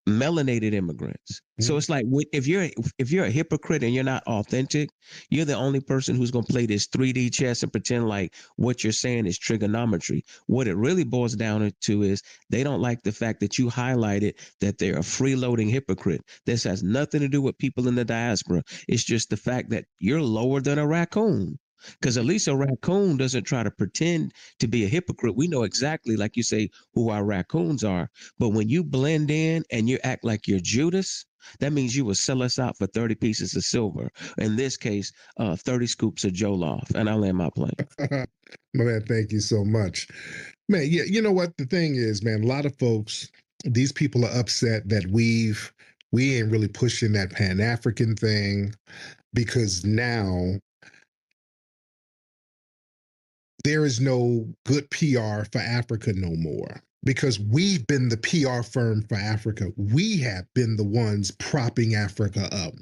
melanated immigrants. So it's like if you're a hypocrite and you're not authentic, you're the only person who's going to play this 3D chess and pretend like what you're saying is trigonometry. What it really boils down to is they don't like the fact that you highlighted that they're a freeloading hypocrite. This has nothing to do with people in the diaspora. It's just the fact that you're lower than a raccoon. Because at least a raccoon doesn't try to pretend to be a hypocrite. We know exactly, like you say, who our raccoons are. But when you blend in and you act like you're Judas, that means you will sell us out for 30 pieces of silver. In this case, 30 scoops of Jollof. And I land my plane. My man, thank you so much. Man, yeah, you know what? The thing is, man, a lot of folks, these people are upset that we ain't really pushing that Pan-African thing because now there is no good PR for Africa no more. Because we've been the PR firm for Africa. We have been the ones propping Africa up.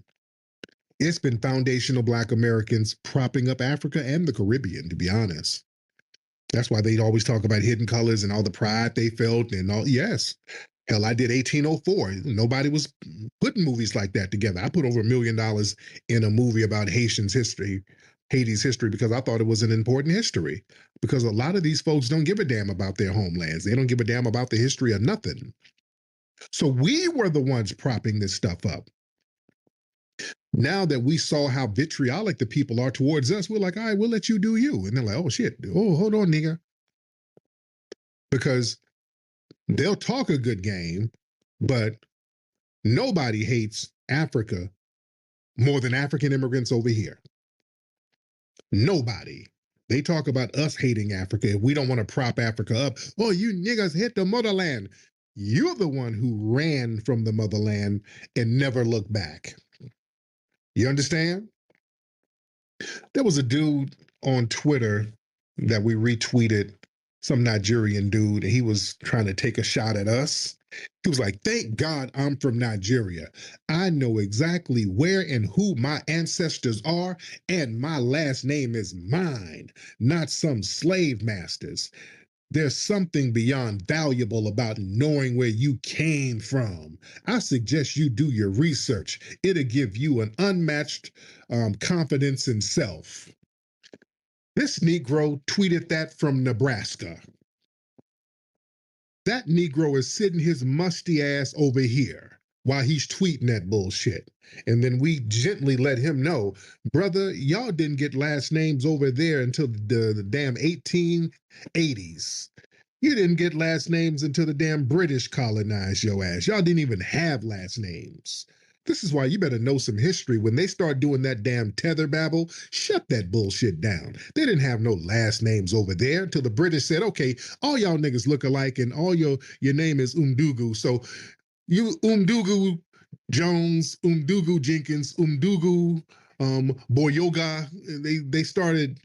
It's been foundational Black Americans propping up Africa and the Caribbean, to be honest. That's why they always talk about hidden colors and all the pride they felt and all. Yes. Hell, I did 1804. Nobody was putting movies like that together. I put over $1 million in a movie about Haiti's history, because I thought it was an important history. Because a lot of these folks don't give a damn about their homelands. They don't give a damn about the history of nothing. So we were the ones propping this stuff up. Now that we saw how vitriolic the people are towards us, we're like, all right, we'll let you do you. And they're like, oh shit, oh, hold on, nigga. Because they'll talk a good game, but nobody hates Africa more than African immigrants over here. Nobody. They talk about us hating Africa if we don't want to prop Africa up. Oh, you niggas hit the motherland. You're the one who ran from the motherland and never looked back. You understand? There was a dude on Twitter that we retweeted, some Nigerian dude, and he was trying to take a shot at us. He was like, thank God I'm from Nigeria. I know exactly where and who my ancestors are, and my last name is mine, not some slave master's. There's something beyond valuable about knowing where you came from. I suggest you do your research. It'll give you an unmatched confidence in self. This Negro tweeted that from Nebraska. That Negro is sitting his musty ass over here while he's tweeting that bullshit. And then we gently let him know, brother, y'all didn't get last names over there until the damn 1880s. You didn't get last names until the damn British colonized your ass. Y'all didn't even have last names. This is why you better know some history. When they start doing that damn tether babble, shut that bullshit down. They didn't have no last names over there until the British said, okay, all y'all niggas look alike and all your name is Umdugu. So you Umdugu Jones, Umdugu Jenkins, Umdugu Boyoga. They started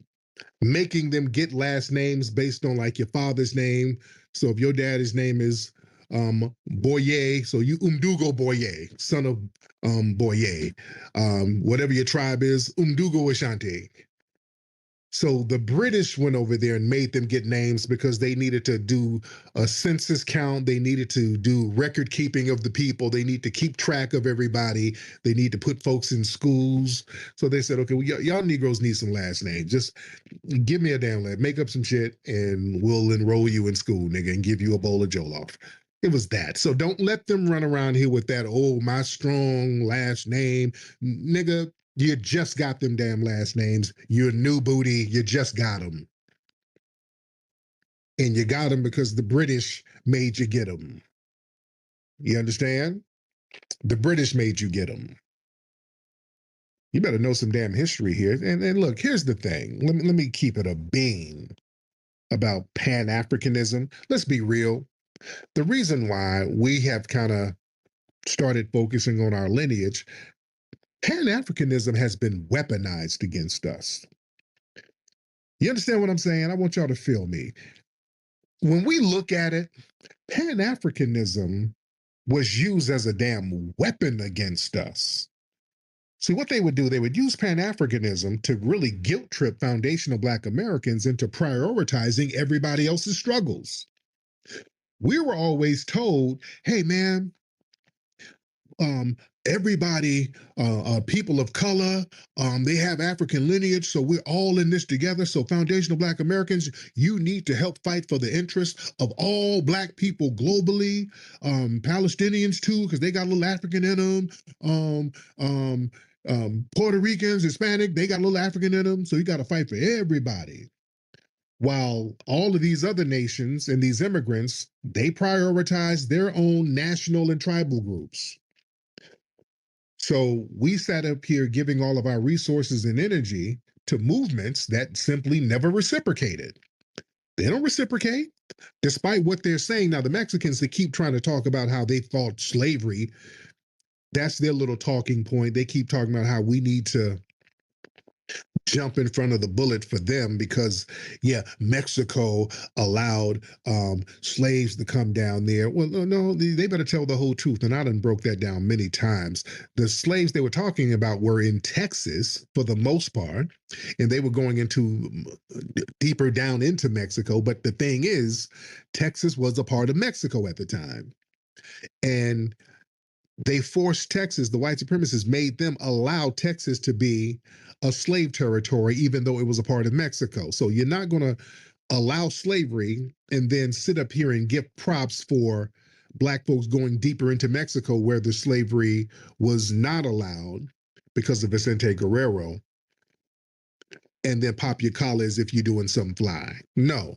making them get last names based on like your father's name. So if your daddy's name is Boye, so you Umdugo Boye, son of Boye. Whatever your tribe is, Umdugo Ashanti. So the British went over there and made them get names because they needed to do a census count. They needed to do record keeping of the people. They need to keep track of everybody. They need to put folks in schools. So they said, okay, well, y'all Negroes need some last names. Just give me a damn lab, make up some shit, and we'll enroll you in school, nigga, and give you a bowl of Jollof. It was that. So don't let them run around here with that, oh, my strong last name. Nigga, you just got them damn last names. You're a new booty. You just got them. And you got them because the British made you get them. You understand? The British made you get them. You better know some damn history here. And look, here's the thing. Let me keep it a bean about Pan-Africanism. Let's be real. The reason why we have kind of started focusing on our lineage, Pan-Africanism has been weaponized against us. You understand what I'm saying? I want y'all to feel me. When we look at it, Pan-Africanism was used as a damn weapon against us. See, what they would do, they would use Pan-Africanism to really guilt trip foundational Black Americans into prioritizing everybody else's struggles. We were always told, hey, man, everybody, people of color, they have African lineage, so we're all in this together. So foundational Black Americans, you need to help fight for the interests of all Black people globally, Palestinians too, because they got a little African in them, Puerto Ricans, Hispanic, they got a little African in them, so you got to fight for everybody. While all of these other nations and these immigrants, they prioritize their own national and tribal groups. So we sat up here giving all of our resources and energy to movements that simply never reciprocated. They don't reciprocate. Despite what they're saying now, the Mexicans, they keep trying to talk about how they thought slavery, that's their little talking point. They keep talking about how we need to jump in front of the bullet for them because, yeah, Mexico allowed slaves to come down there. Well, no, they better tell the whole truth. And I done broke that down many times. The slaves they were talking about were in Texas for the most part, and they were going into deeper down into Mexico. But the thing is, Texas was a part of Mexico at the time. And they forced Texas, the white supremacists made them allow Texas to be a slave territory, even though it was a part of Mexico. So you're not going to allow slavery and then sit up here and give props for black folks going deeper into Mexico where the slavery was not allowed because of Vicente Guerrero, and then pop your collar as if you're doing something fly. No.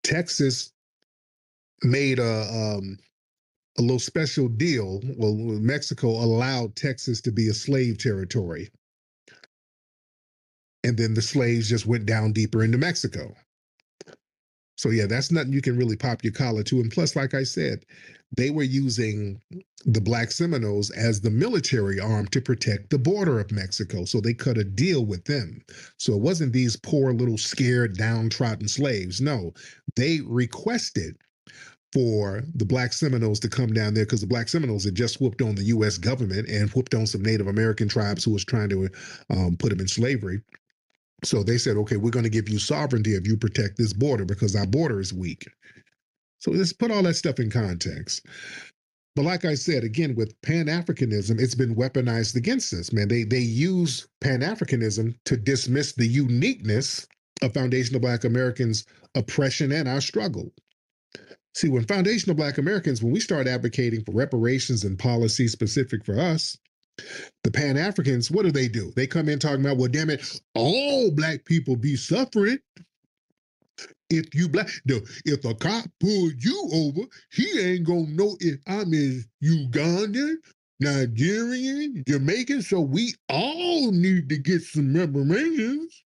Texas made a little special deal. Well, Mexico allowed Texas to be a slave territory. And then the slaves just went down deeper into Mexico. So, yeah, that's nothing you can really pop your collar to. And plus, like I said, they were using the Black Seminoles as the military arm to protect the border of Mexico. So they cut a deal with them. So it wasn't these poor little scared, downtrodden slaves. No, they requested for the Black Seminoles to come down there because the Black Seminoles had just whooped on the U.S. government and whooped on some Native American tribes who was trying to put them in slavery. So they said, okay, we're going to give you sovereignty if you protect this border because our border is weak. So let's put all that stuff in context. But like I said, again, with Pan-Africanism, it's been weaponized against us, man. They use Pan-Africanism to dismiss the uniqueness of foundational Black Americans' oppression and our struggle. See, when foundational Black Americans, when we start advocating for reparations and policies specific for us, the Pan-Africans, what do? They come in talking about, well, damn it, all Black people be suffering. If you black, if a cop pulled you over, he ain't gonna know if I'm in Ugandan, Nigerian, Jamaican, so we all need to get some reparations.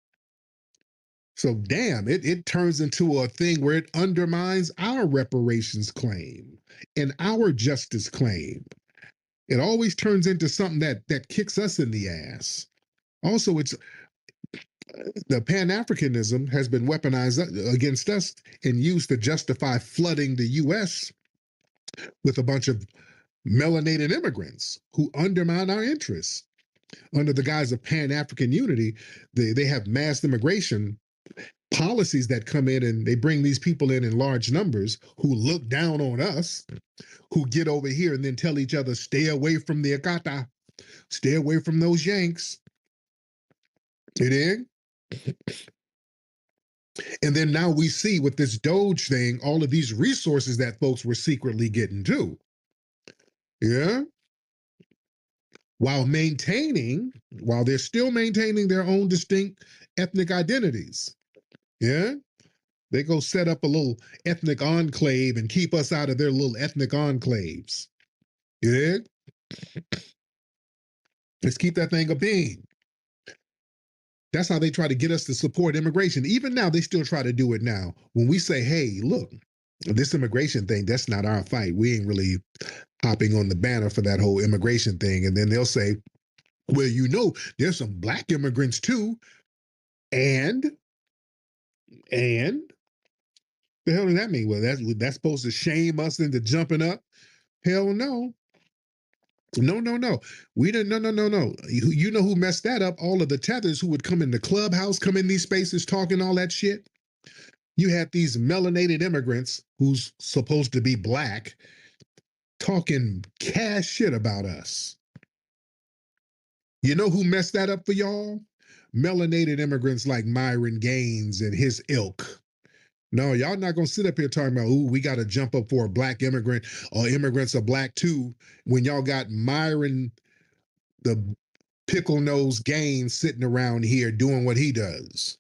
So damn, it turns into a thing where it undermines our reparations claim and our justice claim. It always turns into something that kicks us in the ass. Also, it's the Pan-Africanism has been weaponized against us and used to justify flooding the U.S. with a bunch of melanated immigrants who undermine our interests. Under the guise of Pan-African unity, they have mass immigration policies that come in and they bring these people in large numbers who look down on us, who get over here and then tell each other, stay away from the Akata, stay away from those Yanks. You dig? And then now we see with this Doge thing, all of these resources that folks were secretly getting too. Yeah. While they're still maintaining their own distinct ethnic identities. Yeah. They go set up a little ethnic enclave and keep us out of their little ethnic enclaves. You dig? Let's keep that thing a being. That's how they try to get us to support immigration. Even now, they still try to do it now. When we say, hey, look, this immigration thing, that's not our fight. We ain't really hopping on the banner for that whole immigration thing. And then they'll say, well, you know, there's some Black immigrants too. And the hell does that mean? Well, that's supposed to shame us into jumping up? Hell no. No. We didn't. No. You know who messed that up? All of the tethers who would come in the clubhouse, come in these spaces talking all that shit. You had these melanated immigrants who's supposed to be Black talking cash shit about us. You know who messed that up for y'all? Melanated immigrants like Myron Gaines and his ilk. No, y'all not gonna sit up here talking about, ooh, we gotta jump up for a Black immigrant or immigrants are Black too, when y'all got Myron, the pickle nose Gaines, sitting around here doing what he does.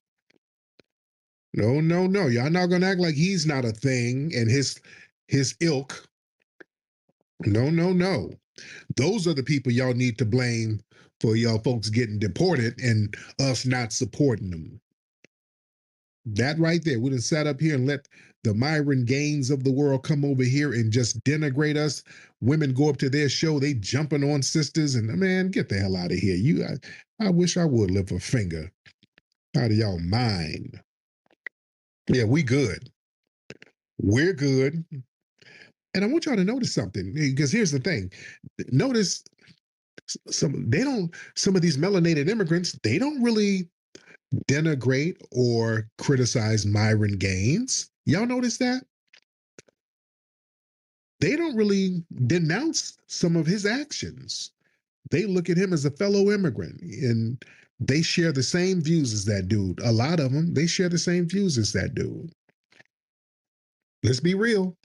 No. Y'all not gonna act like he's not a thing and his ilk. No. Those are the people y'all need to blame for y'all folks getting deported and us not supporting them. That right there, we done sat up here and let the Myron Gaines of the world come over here and just denigrate us. Women go up to their show, they jumping on sisters, and man, get the hell out of here. I wish I would lift a finger out of y'all mind. Yeah, we good. We're good. And I want y'all to notice something, because here's the thing. Notice some of these melanated immigrants, they don't really denigrate or criticize Myron Gaines. Y'all notice that? They don't really denounce some of his actions. They look at him as a fellow immigrant, and they share the same views as that dude. A lot of them, they share the same views as that dude. Let's be real.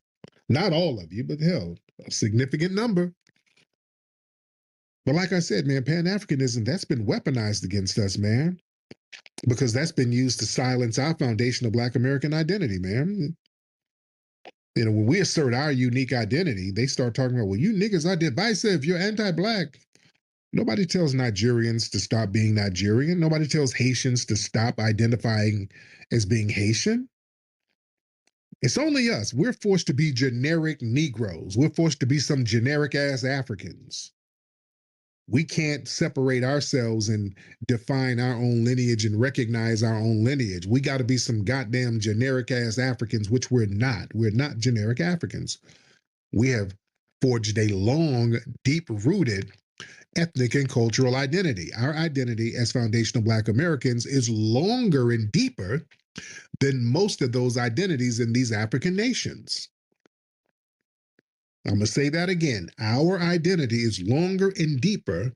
Not all of you, but hell, a significant number. But like I said, man, Pan-Africanism, that's been weaponized against us, man, because that's been used to silence our foundation of Black American identity, man. You know, when we assert our unique identity, they start talking about, well, you niggas are divisive, you're anti-Black. Nobody tells Nigerians to stop being Nigerian. Nobody tells Haitians to stop identifying as being Haitian. It's only us. We're forced to be generic Negroes. We're forced to be some generic ass Africans. We can't separate ourselves and define our own lineage and recognize our own lineage. We got to be some goddamn generic ass Africans, which we're not. We're not generic Africans. We have forged a long, deep rooted ethnic and cultural identity. Our identity as foundational Black Americans is longer and deeper than most of those identities in these African nations. I'm going to say that again. Our identity is longer and deeper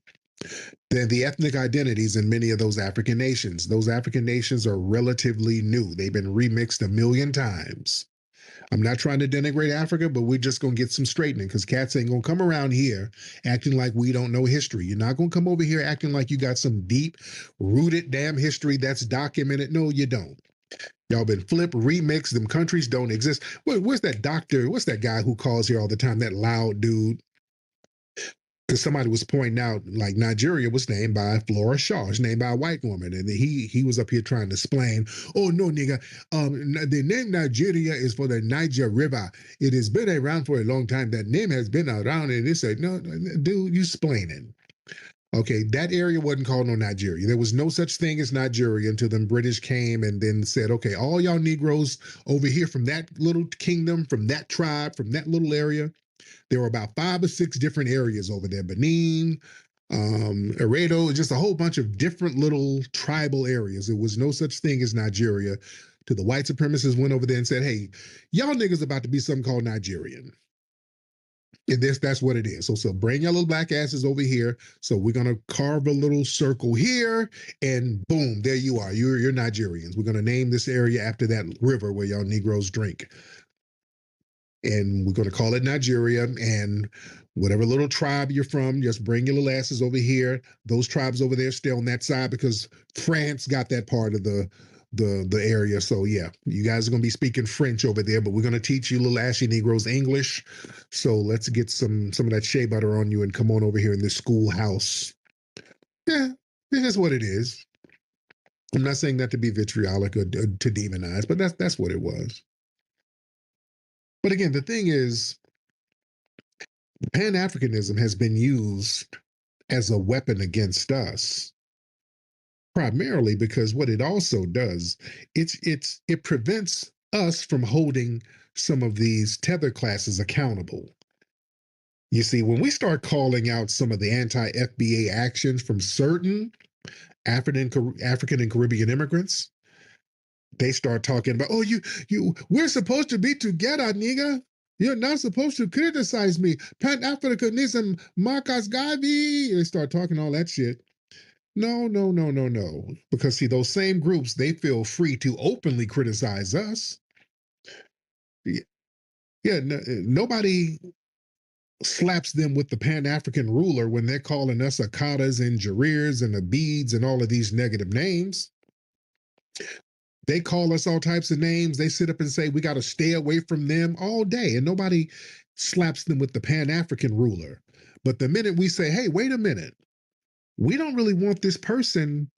than the ethnic identities in many of those African nations. Those African nations are relatively new. They've been remixed a million times. I'm not trying to denigrate Africa, but we're just going to get some straightening, because cats ain't going to come around here acting like we don't know history. You're not going to come over here acting like you got some deep rooted damn history that's documented. No, you don't. Y'all been flipped, remixed. Them countries don't exist. Where's that doctor? What's that guy who calls here all the time? That loud dude. Because somebody was pointing out, like, Nigeria was named by Flora Shaw. It's named by a white woman. And he was up here trying to explain, oh, no, nigga, the name Nigeria is for the Niger River. It has been around for a long time. That name has been around. And they said, no, dude, you explaining. Okay, that area wasn't called no Nigeria. There was no such thing as Nigeria until the British came and then said, okay, all y'all Negroes over here from that little kingdom, from that tribe, from that little area. There were about 5 or 6 different areas over there. Benin, Eredo, just a whole bunch of different little tribal areas. There was no such thing as Nigeria. Till the white supremacists went over there and said, hey, y'all niggas about to be something called Nigerian. And that's what it is. So bring your little black asses over here. So we're gonna carve a little circle here, and boom, there you are. You're Nigerians. We're gonna name this area after that river where y'all Negroes drink. And we're gonna call it Nigeria. And whatever little tribe you're from, just bring your little asses over here. Those tribes over there stay on that side, because France got that part of the area. So yeah, you guys are gonna be speaking French over there, but we're gonna teach you little ashy Negroes English. So let's get some of that shea butter on you and come on over here in this schoolhouse. Yeah, it is what it is. I'm not saying that to be vitriolic or to demonize, but that's what it was. But again, the thing is, Pan-Africanism has been used as a weapon against us, primarily because what it also does, it prevents us from holding some of these tether classes accountable. You see, when we start calling out some of the anti-FBA actions from certain African and Caribbean immigrants, they start talking about, oh, we're supposed to be together, nigga. You're not supposed to criticize me. Pan-Africanism, Marcus Garvey. They start talking all that shit. No. Because see, those same groups, they feel free to openly criticize us. Yeah, nobody slaps them with the Pan-African ruler when they're calling us Akatas and Jarirs and Abids and all of these negative names. They call us all types of names. They sit up and say we got to stay away from them all day, and nobody slaps them with the Pan-African ruler. But the minute we say, hey, wait a minute, we don't really want this person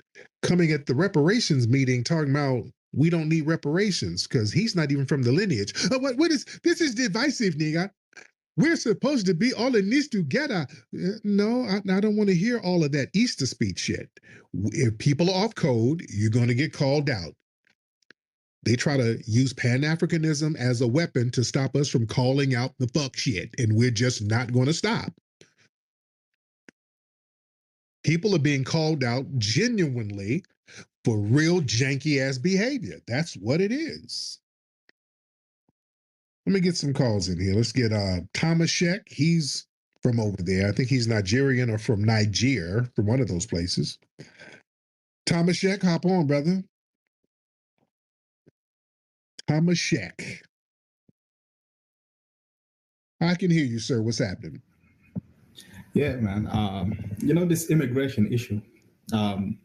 coming at the reparations meeting talking about we don't need reparations because he's not even from the lineage. What is this? Is divisive, nigga. We're supposed to be all in this together. No, I don't want to hear all of that Easter speech shit. If people are off code, you're going to get called out. They try to use Pan-Africanism as a weapon to stop us from calling out the fuck shit, and we're just not going to stop. People are being called out genuinely for real janky ass behavior. That's what it is. Let me get some calls in here. Let's get Thomas Sheck. He's from over there. I think he's Nigerian or from Niger, from one of those places. Thomas Sheck, hop on, brother. Thomas Sheck. I can hear you, sir. What's happening? Yeah, man. This immigration issue,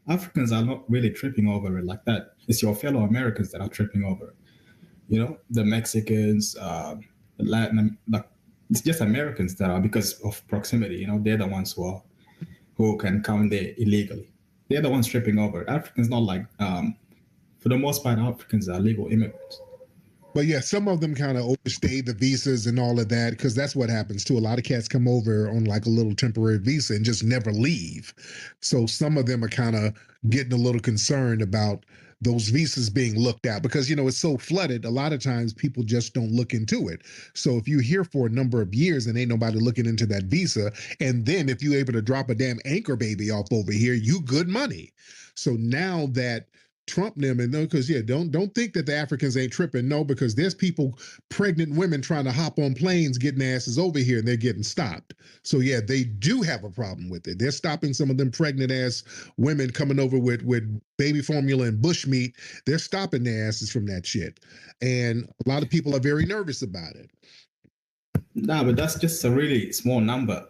Africans are not really tripping over it like that. It's your fellow Americans that are tripping over it. The Mexicans, the Latin, it's just Americans that are, because of proximity, they're the ones who can come there illegally. They're the ones tripping over it. Africans not like, for the most part, Africans are legal immigrants. But yeah, some of them kind of overstay the visas and all of that, because that's what happens too. A lot of cats come over on like a little temporary visa and just never leave. So some of them are kind of getting a little concerned about those visas being looked at because, it's so flooded. A lot of times people just don't look into it. So if you're here for a number of years and ain't nobody looking into that visa, and then if you're able to drop a damn anchor baby off over here, you good money. So now that Trump them and because don't think that the Africans ain't tripping. No, because there's people, pregnant women trying to hop on planes, getting asses over here, and they're getting stopped. So yeah, they do have a problem with it. They're stopping some of them pregnant ass women coming over with baby formula and bushmeat. They're stopping their asses from that shit, and a lot of people are very nervous about it. Nah, but that's just a really small number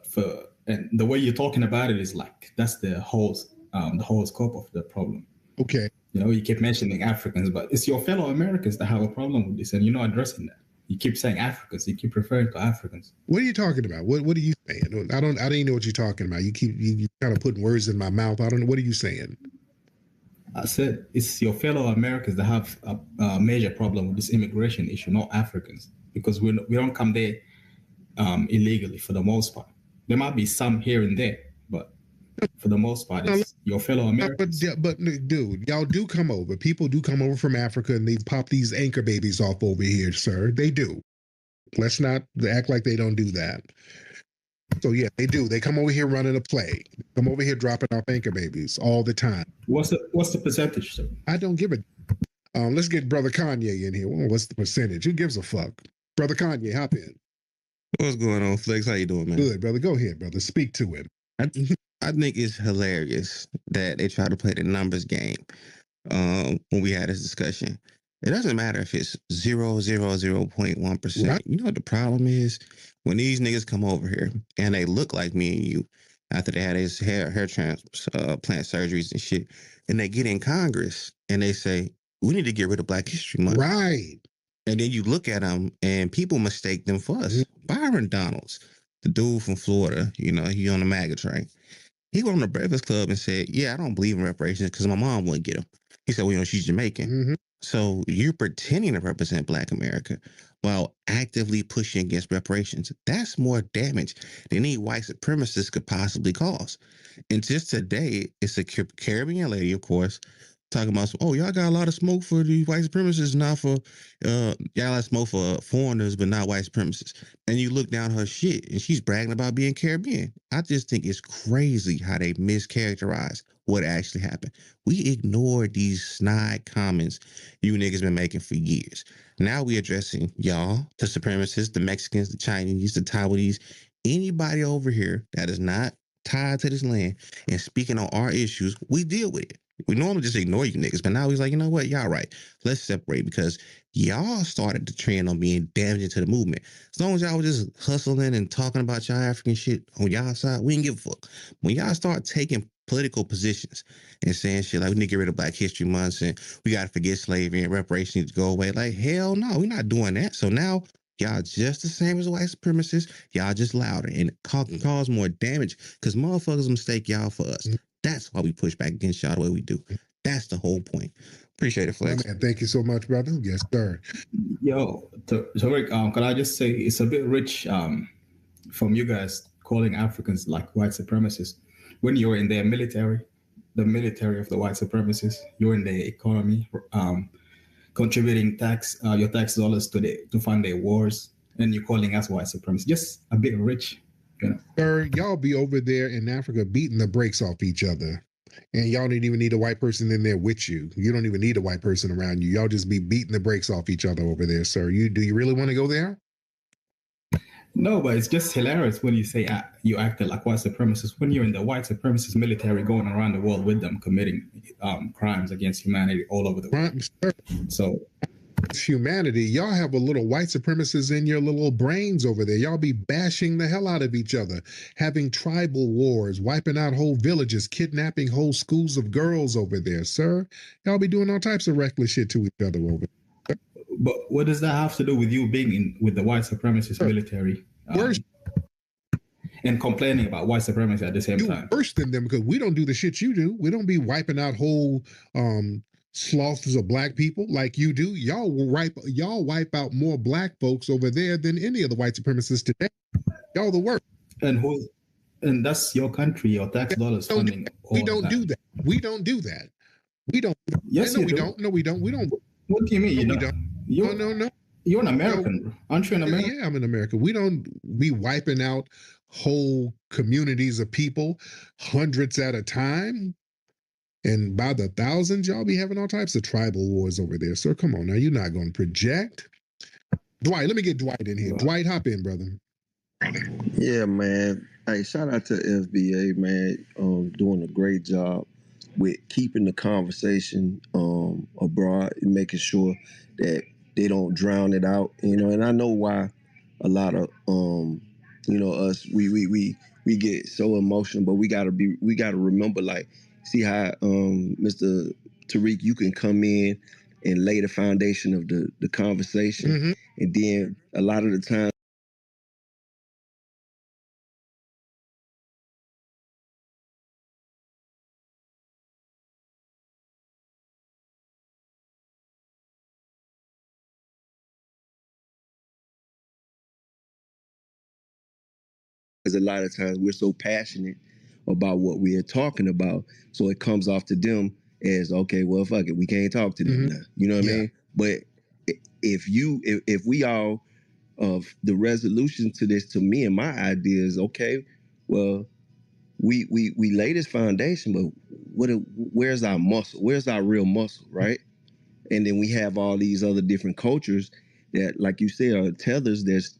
and the way you're talking about it is like that's the whole scope of the problem. Okay. You keep mentioning Africans, but it's your fellow Americans that have a problem with this, and you're not addressing that. You keep saying Africans. You keep referring to Africans. What are you talking about? What are you saying? I didn't know what you're talking about. You kind of putting words in my mouth. I don't know. What are you saying? I said it's your fellow Americans that have a major problem with this immigration issue, not Africans, because we don't come there illegally for the most part. There might be some here and there, but for the most part, it's your fellow Americans. But dude, y'all do come over. People do come over from Africa and they pop these anchor babies off over here, sir. They do. Let's not act like they don't do that. So yeah, they do. They come over here running a play. Come over here dropping off anchor babies all the time. What's the percentage, sir? I don't give a. Let's get Brother Kanye in here. Well, what's the percentage? Who gives a fuck? Brother Kanye, hop in. What's going on, Flex? How you doing, man? Good, brother. Go ahead, brother. Speak to him. I think it's hilarious that they try to play the numbers game when we had this discussion. It doesn't matter if it's 0.1%. Right. You know what the problem is? When these niggas come over here and they look like me and you after they had his hair transplant surgeries and shit, and they get in Congress and they say, we need to get rid of Black History Month. Right. And then you look at them and people mistake them for us. Mm-hmm. Byron Donalds, the dude from Florida, he on the MAGA train. He went on the Breakfast Club and said, yeah, I don't believe in reparations because my mom wouldn't get them. He said, well, she's Jamaican. Mm-hmm. So you're pretending to represent Black America while actively pushing against reparations. That's more damage than any white supremacists could possibly cause. And just today, it's a Caribbean lady, of course, talking about, y'all got a lot of smoke for the white supremacists, not for, y'all got smoke for foreigners, but not white supremacists. And you look down her shit, and she's bragging about being Caribbean. I just think it's crazy how they mischaracterize what actually happened. We ignored these snide comments you niggas been making for years. Now we addressing y'all, the supremacists, the Mexicans, the Chinese, the Taiwanese, anybody over here that is not tied to this land and speaking on our issues, we deal with it. We normally just ignore you niggas, but now he's like, you know what, y'all right. Let's separate because y'all started the trend on being damaging to the movement. As long as y'all was just hustling and talking about y'all African shit on y'all side, we didn't give a fuck. When y'all start taking political positions and saying shit like we need to get rid of Black History Month and we got to forget slavery and reparations need to go away, like hell no, we're not doing that. So now y'all just the same as white supremacists, y'all just louder and cause more damage because motherfuckers mistake y'all for us. That's why we push back against y'all the way we do. That's the whole point. Appreciate it, Flex. Man, thank you so much, brother. Yes, sir. Yo, Rick, could I just say it's a bit rich from you guys calling Africans like white supremacists when you're in their military, the military of the white supremacists, you're in the economy, contributing your tax dollars to fund their wars, and you're calling us white supremacists. Just a bit rich, you know. Sir, y'all be over there in Africa beating the brakes off each other. And y'all didn't even need a white person in there with you. You don't even need a white person around you. Y'all just be beating the brakes off each other over there, sir. Do you really want to go there? No, but it's just hilarious when you say you acted like white supremacists when you're in the white supremacist military going around the world with them committing crimes against humanity all over the world. So it's humanity. Y'all have a little white supremacists in your little brains over there. Y'all be bashing the hell out of each other, having tribal wars, wiping out whole villages, kidnapping whole schools of girls over there, sir. Y'all be doing all types of reckless shit to each other over there. But what does that have to do with you being with the white supremacist military and complaining about white supremacy at the same time? Worse than them because we don't do the shit you do. We don't be wiping out whole sloths of black people like you do. Y'all wipe out more black folks over there than any of the white supremacists today. Y'all the worst. And that's your country, your tax dollars funding. We don't do that. We don't do that. We don't. Yes, no, you we do. don't. No, we don't. We don't. What do you mean? No, we don't. No. You're an American, bro. Aren't you an American? Yeah, I'm an American. We don't be wiping out whole communities of people, hundreds at a time. And by the thousands, y'all be having all types of tribal wars over there. Sir, come on now. You're not going to project. Dwight, let me get Dwight in here. Wow. Dwight, hop in, brother. Yeah, man. Hey, shout out to FBA, man. Doing a great job with keeping the conversation abroad and making sure that they don't drown it out, and I know why a lot of us we get so emotional, but we gotta remember, like, see how Mr. Tariq, you can come in and lay the foundation of the conversation, and then a lot of the time a lot of times we're so passionate about what we are talking about, so it comes off to them as, okay, well, fuck it, we can't talk to them now. You know what I mean? But if we all the resolution to this, to me and my idea is, okay, well, we lay this foundation, but where's our muscle? Where's our real muscle, right? And then we have all these other different cultures that, like you said, are tethers that's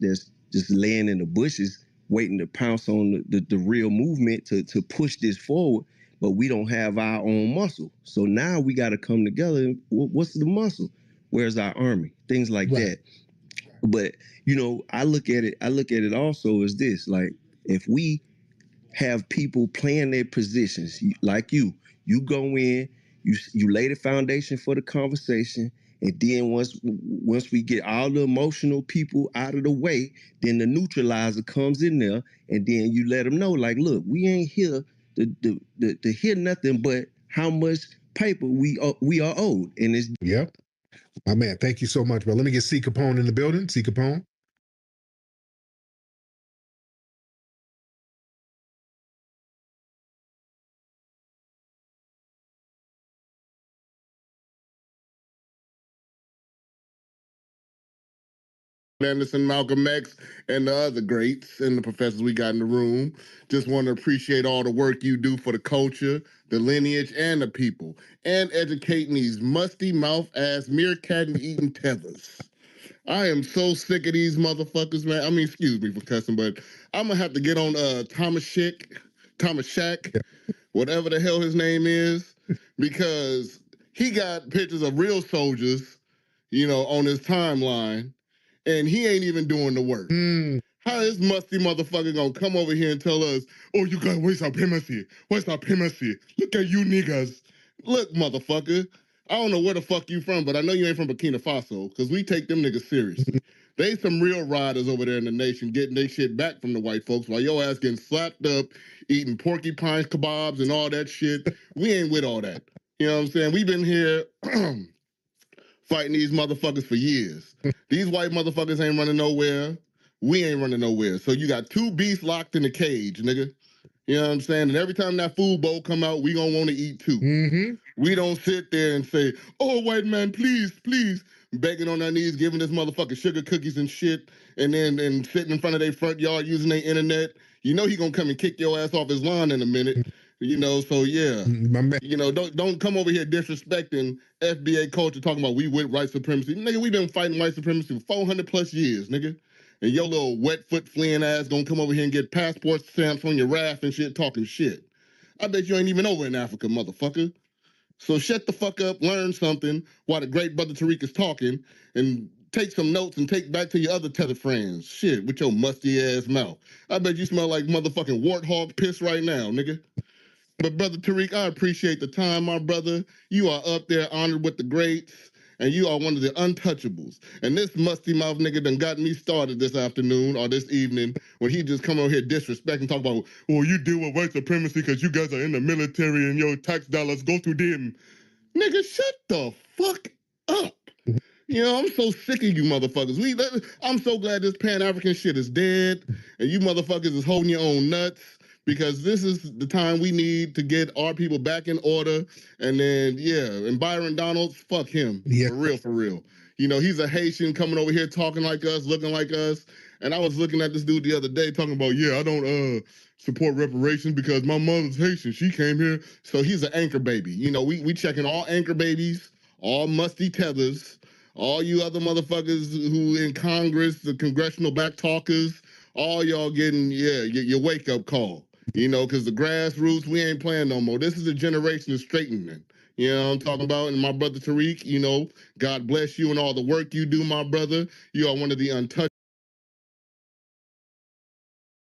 just laying in the bushes waiting to pounce on the real movement to push this forward, but we don't have our own muscle. So now we got to come together. What's the muscle? Where's our army? Things like that. But I look at it also as this: like, if we have people playing their positions, like you go in, you lay the foundation for the conversation, and then once we get all the emotional people out of the way, then the neutralizer comes in there, and then you let them know, like, look, we ain't here to hear nothing but how much paper we are owed. And it's my man, thank you so much, bro. Let me get C Capone in the building. C Capone. Anderson, Malcolm X, and the other greats and the professors we got in the room. Just want to appreciate all the work you do for the culture, the lineage, and the people, and educating these musty mouth ass meerkat eating tethers. I am so sick of these motherfuckers, man. I mean, excuse me for cussing, but I'm gonna have to get on Thomas Shack, whatever the hell his name is, because he got pictures of real soldiers, on his timeline, and he ain't even doing the work. How is musty motherfucker gonna come over here and tell us, oh, you got waste our primacy? Waste our primacy? Look at you niggas. Look, motherfucker. I don't know where the fuck you from, but I know you ain't from Burkina Faso, because we take them niggas seriously. They some real riders over there in the nation getting their shit back from the white folks while your ass getting slapped up, eating porcupine kebabs and all that shit. We ain't with all that. You know what I'm saying? We've been here fighting these motherfuckers for years. These white motherfuckers ain't running nowhere. We ain't running nowhere. So you got two beasts locked in a cage, nigga. You know what I'm saying? And every time that food bowl come out, we gonna want to eat too. Mm-hmm. We don't sit there and say, "Oh, white man, please, please," begging on our knees, giving this motherfucker sugar cookies and shit, and then sitting in front of their front yard using their internet. You know he gonna come and kick your ass off his lawn in a minute. You know, so yeah. My man. You know, don't come over here disrespecting FBA culture, talking about we with white supremacy. Nigga, we been fighting white supremacy for 400 plus years, nigga. And your little wet foot fleeing ass gonna come over here and get passport stamps on your raft and shit, talking shit. I bet you ain't even over in Africa, motherfucker. So shut the fuck up, learn something while the great brother Tariq is talking, and take some notes and take back to your other tether friends. Shit, with your musty ass mouth. I bet you smell like motherfucking warthog piss right now, nigga. But brother Tariq, I appreciate the time, my brother. You are up there honored with the greats, and you are one of the untouchables. And this musty mouth nigga done got me started this afternoon or this evening when he just come over here disrespecting, talk about, well, you deal with white supremacy because you guys are in the military and your tax dollars go through them. Nigga, shut the fuck up. You know, I'm so sick of you motherfuckers. I'm so glad this Pan-African shit is dead and you motherfuckers is holding your own nuts because this is the time we need to get our people back in order. And then, yeah, and Byron Donalds, fuck him. Yeah. For real, for real. You know, he's a Haitian coming over here talking like us, looking like us. And I was looking at this dude the other day talking about, yeah, I don't support reparations because my mother's Haitian. She came here. So he's an anchor baby. You know, we checking all anchor babies, all musty tethers, all you other motherfuckers who in Congress, the congressional back talkers, all y'all getting, your wake up call. You know, because the grassroots, we ain't playing no more. This is a generation of straightening. You know what I'm talking about? And my brother Tariq, you know, God bless you and all the work you do, my brother. You are one of the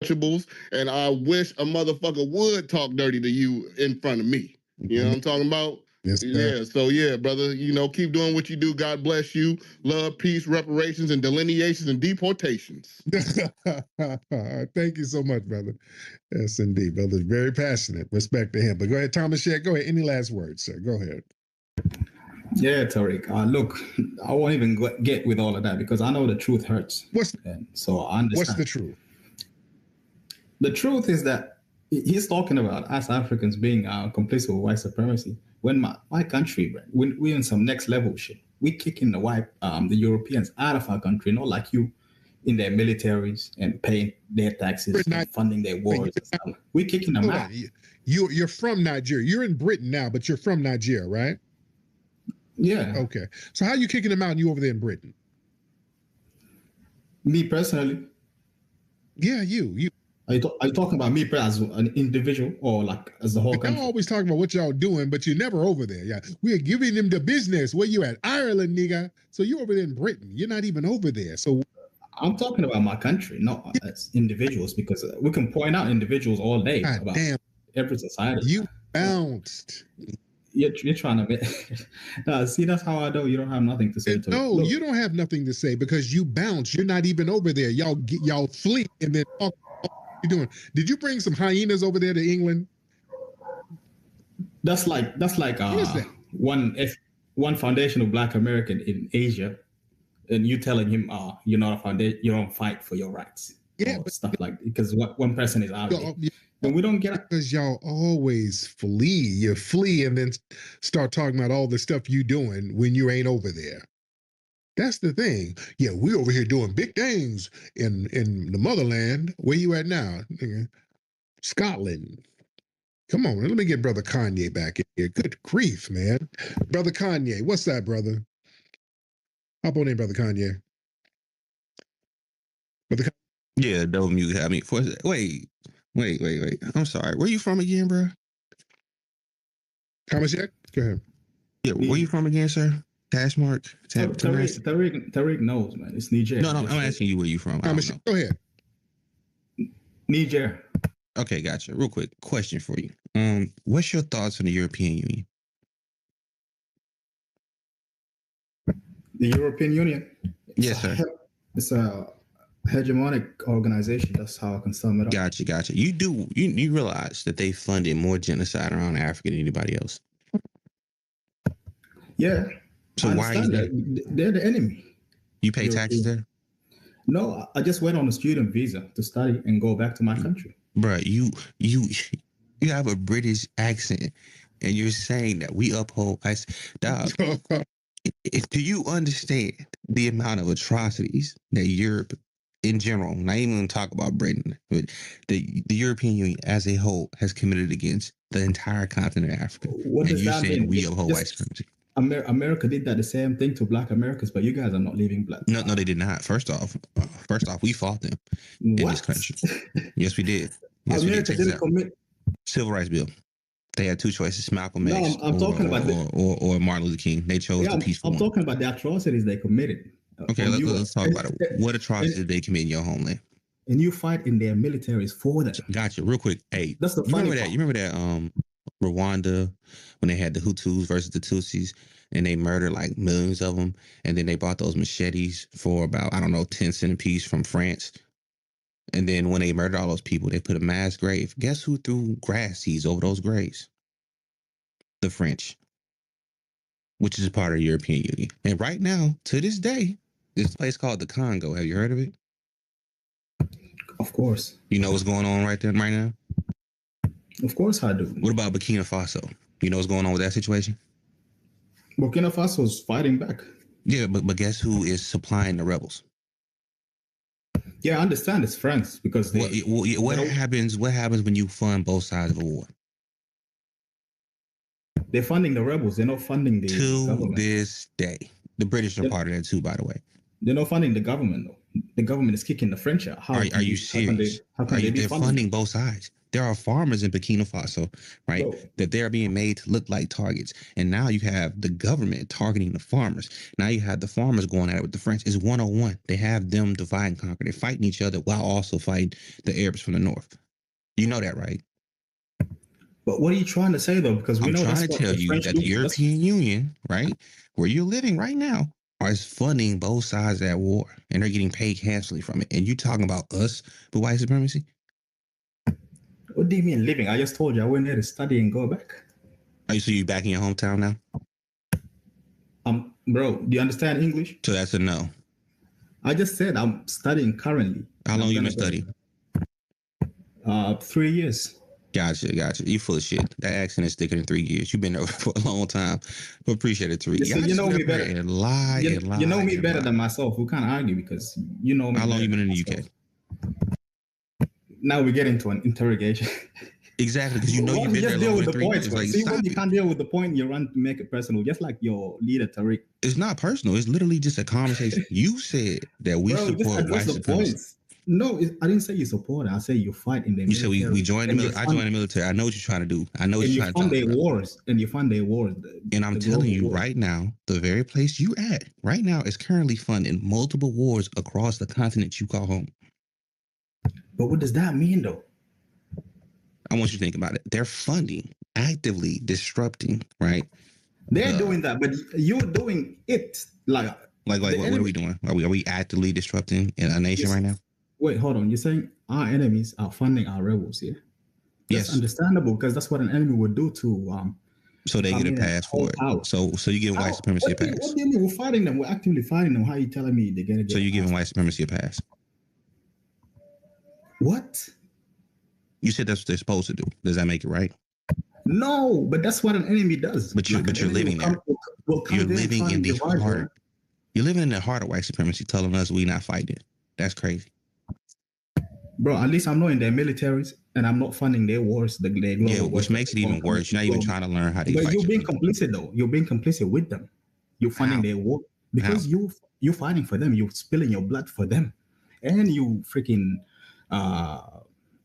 untouchables. And I wish a motherfucker would talk dirty to you in front of me. You know what I'm talking about? Yes, sir. Yeah, so yeah, brother, you know, keep doing what you do. God bless you. Love, peace, reparations, and delineations and deportations. Thank you so much, brother. Yes, indeed, brother. Very passionate. Respect to him. But go ahead, Thomas Shed. Go ahead. Any last words, sir? Go ahead. Yeah, Tariq. Look, I won't even get with all of that because I know the truth hurts. So I understand. What's the truth? The truth is that he's talking about us Africans being complicit with white supremacy. When my country, bro, we're in some next level shit. We kicking the Europeans out of our country, not like you, in their militaries and paying their taxes and funding their wars. We're kicking them out. You're from Nigeria. You're in Britain now, but you're from Nigeria, right? Yeah. Okay. So how are you kicking them out and you over there in Britain? Me personally? Yeah, you. Are you talking about me as an individual or like as the whole country? Y'all always talking about what y'all doing, but you're never over there. Yeah, we are giving them the business. Where you at? Ireland, nigga. So you over there in Britain. You're not even over there. So I'm talking about my country, not as individuals, because we can point out individuals all day about every society. You bounced. You're trying to see, that's how I know you don't have nothing to say to no, Look, you don't have nothing to say because you bounce. You're not even over there. Y'all flee and then talk. You doing? Did you bring some hyenas over there to England? That's like one foundational Black American in Asia, and you telling him, you're not a foundation, you don't fight for your rights. Yeah, stuff like because one person is out there. And we don't get it because y'all always flee. You flee and then start talking about all the stuff you doing when you ain't over there. That's the thing. Yeah, we over here doing big things in the motherland. Where you at now? Scotland. Come on, let me get Brother Kanye back in here. Good grief, man. Brother Kanye, what's that, brother? Hop on in, Brother Kanye. Yeah, don't mute. I mean, wait. I'm sorry. Where you from again, bro? Thomas Jack? Go ahead. Yeah, where you from again, sir? Tashmark? Tariq knows, man. It's Niger. No, I'm asking you where you from. Thomas, go ahead. Niger. Okay, gotcha. Real quick question for you. What's your thoughts on the European Union? The European Union? Yes, sir. It's a hegemonic organization. That's how I can sum it up. Gotcha. You realize that they funded more genocide around Africa than anybody else? Yeah. So why are you there? They're the enemy. You pay taxes there? No, I just went on a student visa to study and go back to my country. Bruh, you have a British accent and you're saying that we uphold ICE. Dog, do you understand the amount of atrocities that Europe in general, not even going to talk about Britain, but the European Union as a whole has committed against the entire continent of Africa? What does that mean? We uphold white supremacy. America did that the same thing to Black Americans, but you guys are not leaving black. No, they did not. First off, we fought them in this country. Yes, we did. Yes, America didn't commit. Civil Rights Bill. They had two choices: Malcolm X I'm talking about or Martin Luther King. They chose the peaceful. I'm talking about the atrocities they committed. Okay, let's talk about it. What atrocities did they commit in your homeland? And you fight in their militaries for them. Gotcha. Real quick, hey, that's the funny part. You remember that Rwanda when they had the Hutus versus the Tutsis and they murdered like millions of them, and then they bought those machetes for about 10 cents a piece from France. And then when they murdered all those people, they put a mass grave. Guess who threw grass seeds over those graves? The French, which is a part of the European Union. And right now, to this day, there's a place called the Congo. Have you heard of it? Of course. You know what's going on right now? Of course I do. What about Burkina Faso? You know what's going on with that situation? Burkina Faso is fighting back. Yeah, but guess who is supplying the rebels? Yeah, I understand it's France because what happens when you fund both sides of a war? They're funding the rebels. They're not funding the government. To this day. The British are part of that too, by the way. They're not funding the government though. The government is kicking the French out. Are you serious? They're funding both sides. There are farmers in Burkina Faso, right, that they're being made to look like targets. And now you have the government targeting the farmers. Now you have the farmers going at it with the French. It's 1-on-1. They have them divide and conquer. They're fighting each other while also fighting the Arabs from the north. You know that, right? But what are you trying to say, though? Because I'm trying to tell you that the European Union, right, where you're living right now, is funding both sides of that war. And they're getting paid handsomely from it. And you talking about us with white supremacy? What do you mean living? I just told you I went there to study and go back. So you back in your hometown now? Bro, do you understand English? So that's a no. I just said I'm studying currently. How long you been studying? 3 years. Gotcha. You full of shit. That accent is thicker than 3 years. You've been there for a long time. But appreciate it, Tariq. Listen, you know me better. And lie. You know me better than myself. We can't argue because you know me. How long you been in the UK? Now we get into an interrogation. Exactly, because you know you've been there longer than 3 years. Like, see, when you can't deal with the point, you run to make it personal, just like your leader, Tariq. It's not personal. It's literally just a conversation. You said that we support white supremacy. No, I didn't say you support it. I say you fight in the military. You said we joined the military. I joined the military. I know what you're trying to do. I know what you're trying to do. And you fund their wars. And I'm telling you right now, the very place you at right now is currently funding multiple wars across the continent you call home. But what does that mean, though? I want you to think about it. They're funding, actively disrupting, right? They're doing that, but you're doing it like what are we doing? Are we actively disrupting in a nation right now? Wait, hold on. You're saying our enemies are funding our rebels here? That's understandable because that's what an enemy would do to. So they get a pass for it. So you give white supremacy a pass. What do you mean? We're fighting them. We're actively fighting them. How are you telling me they're gonna get? So you're giving white supremacy a pass? What? You said that's what they're supposed to do. Does that make it right? No, but that's what an enemy does. But you're living there. You're living in the heart. You're living in the heart of white supremacy, telling us we not fighting it. That's crazy. Bro, at least I'm not in their militaries and I'm not funding their wars. Which makes it even worse. You're not even trying to learn how to fight. But you're being complicit, though. You're being complicit with them. You're funding their war because you're fighting for them. You're spilling your blood for them, and you freaking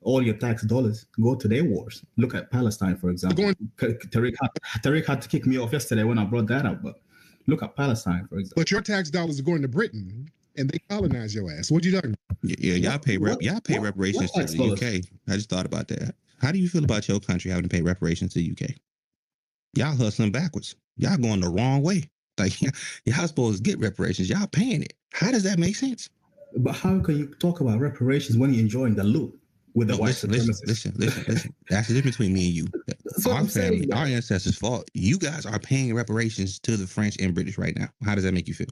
all your tax dollars go to their wars. Look at Palestine, for example. Tariq had to kick me off yesterday when I brought that up. But look at Palestine, for example. But your tax dollars are going to Britain, and they colonize your ass. What you talking about? Yeah, y'all pay reparations to the UK. I just thought about that. How do you feel about your country having to pay reparations to the UK? Y'all hustling backwards. Y'all going the wrong way. Like y'all supposed to get reparations. Y'all paying it. How does that make sense? But how can you talk about reparations when you're enjoying the loot? with the No, white listen. supremacists. That's the difference between me and you. That's what Our I'm saying, family, our ancestors fought. You guys are paying reparations to the French and British right now. How does that make you feel?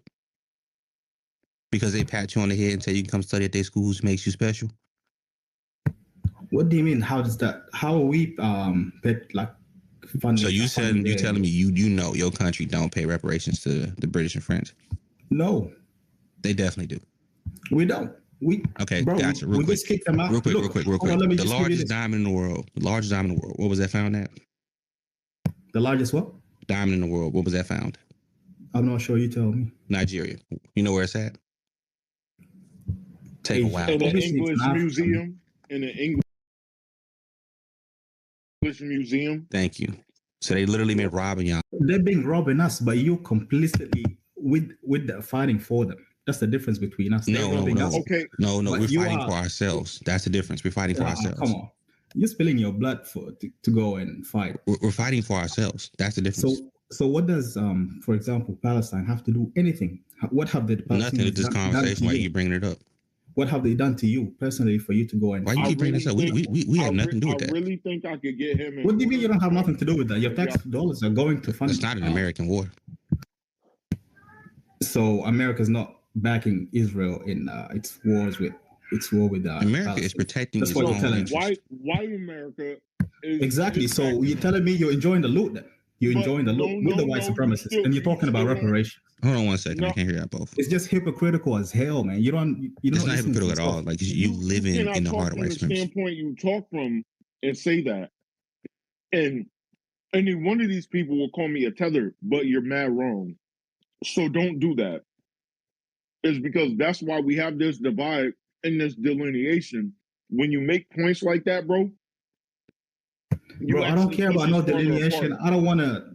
Because they pat you on the head and tell you can come study at their schools makes you special. What do you mean? How does that? How are we like funding? So you telling me you know your country don't pay reparations to the British and French? No, they definitely do. We don't. Okay, bro, gotcha. Real quick. Just kick them out. Real quick. On, the largest diamond in the world. The largest diamond in the world. What was that found at? The largest what? Diamond in the world. What was that found? I'm not sure. You tell me. Nigeria. You know where it's at? Take a while. In an English museum. In an English museum. Thank you. So they literally been robbing y'all. They've been robbing us, but you complicitly with the fighting for them. That's the difference between us. No. Okay. No. We're fighting for ourselves. That's the difference. We're fighting for ourselves. Come on. You're spilling your blood to go and fight. We're fighting for ourselves. That's the difference. So what does, for example, Palestine have to do anything? What have the Palestinians nothing to this conversation? Why are you bringing it up? What have they done to you personally for you to go and? Why you keep bringing this up? We have nothing to do with that. I really think I could get him. What do you mean you don't have nothing to do with that? Your tax dollars are going to fund. It's not an American war. So America's not backing Israel in its war with America is protecting. That's what you're telling me. Why America? Exactly. So you're telling me you're enjoying the loot then? You're enjoying the loot with the white supremacists, and you're talking about reparations. Hold on 1 second. I can't hear that both. It's just hypocritical as hell, man. You don't. It's not hypocritical at all. Like you live in the heart of white supremacy. Standpoint you talk from and say that, and then one of these people will call me a tether, but you're mad wrong. So don't do that. It's because that's why we have this divide and this delineation. When you make points like that, bro. Bro, I don't care about no delineation. I don't want to.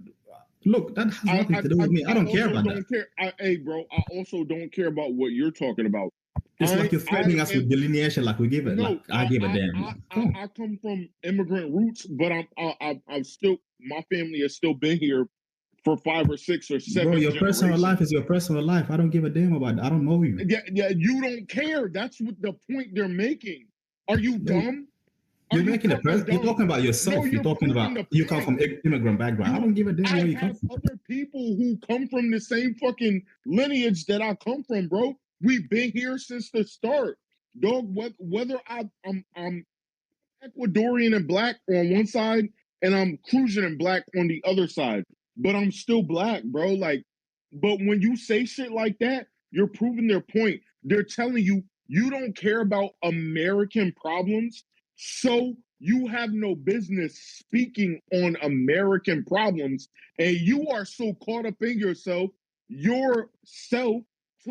Look, that has nothing to do with me. I don't care about that. Hey, bro, I also don't care about what you're talking about. It's like you're threatening us with delineation, like we give it. No, like I give a damn. I come from immigrant roots, but I'm still. My family has still been here for 5 or 6 or 7. Bro, your personal life is your personal life. I don't give a damn about it. I don't know you. Yeah, you don't care. That's what the point they're making. Are you dumb? You're making a person. You're talking about yourself. You're talking about you come from immigrant background. I don't give a damn where you come from. Other people who come from the same fucking lineage that I come from, bro. We've been here since the start, dog. Whether I'm Ecuadorian and black on one side, and I'm Crucian and black on the other side, but I'm still black, bro. Like, but when you say shit like that, you're proving their point. They're telling you you don't care about American problems. So you have no business speaking on American problems, and you are so caught up in yourself to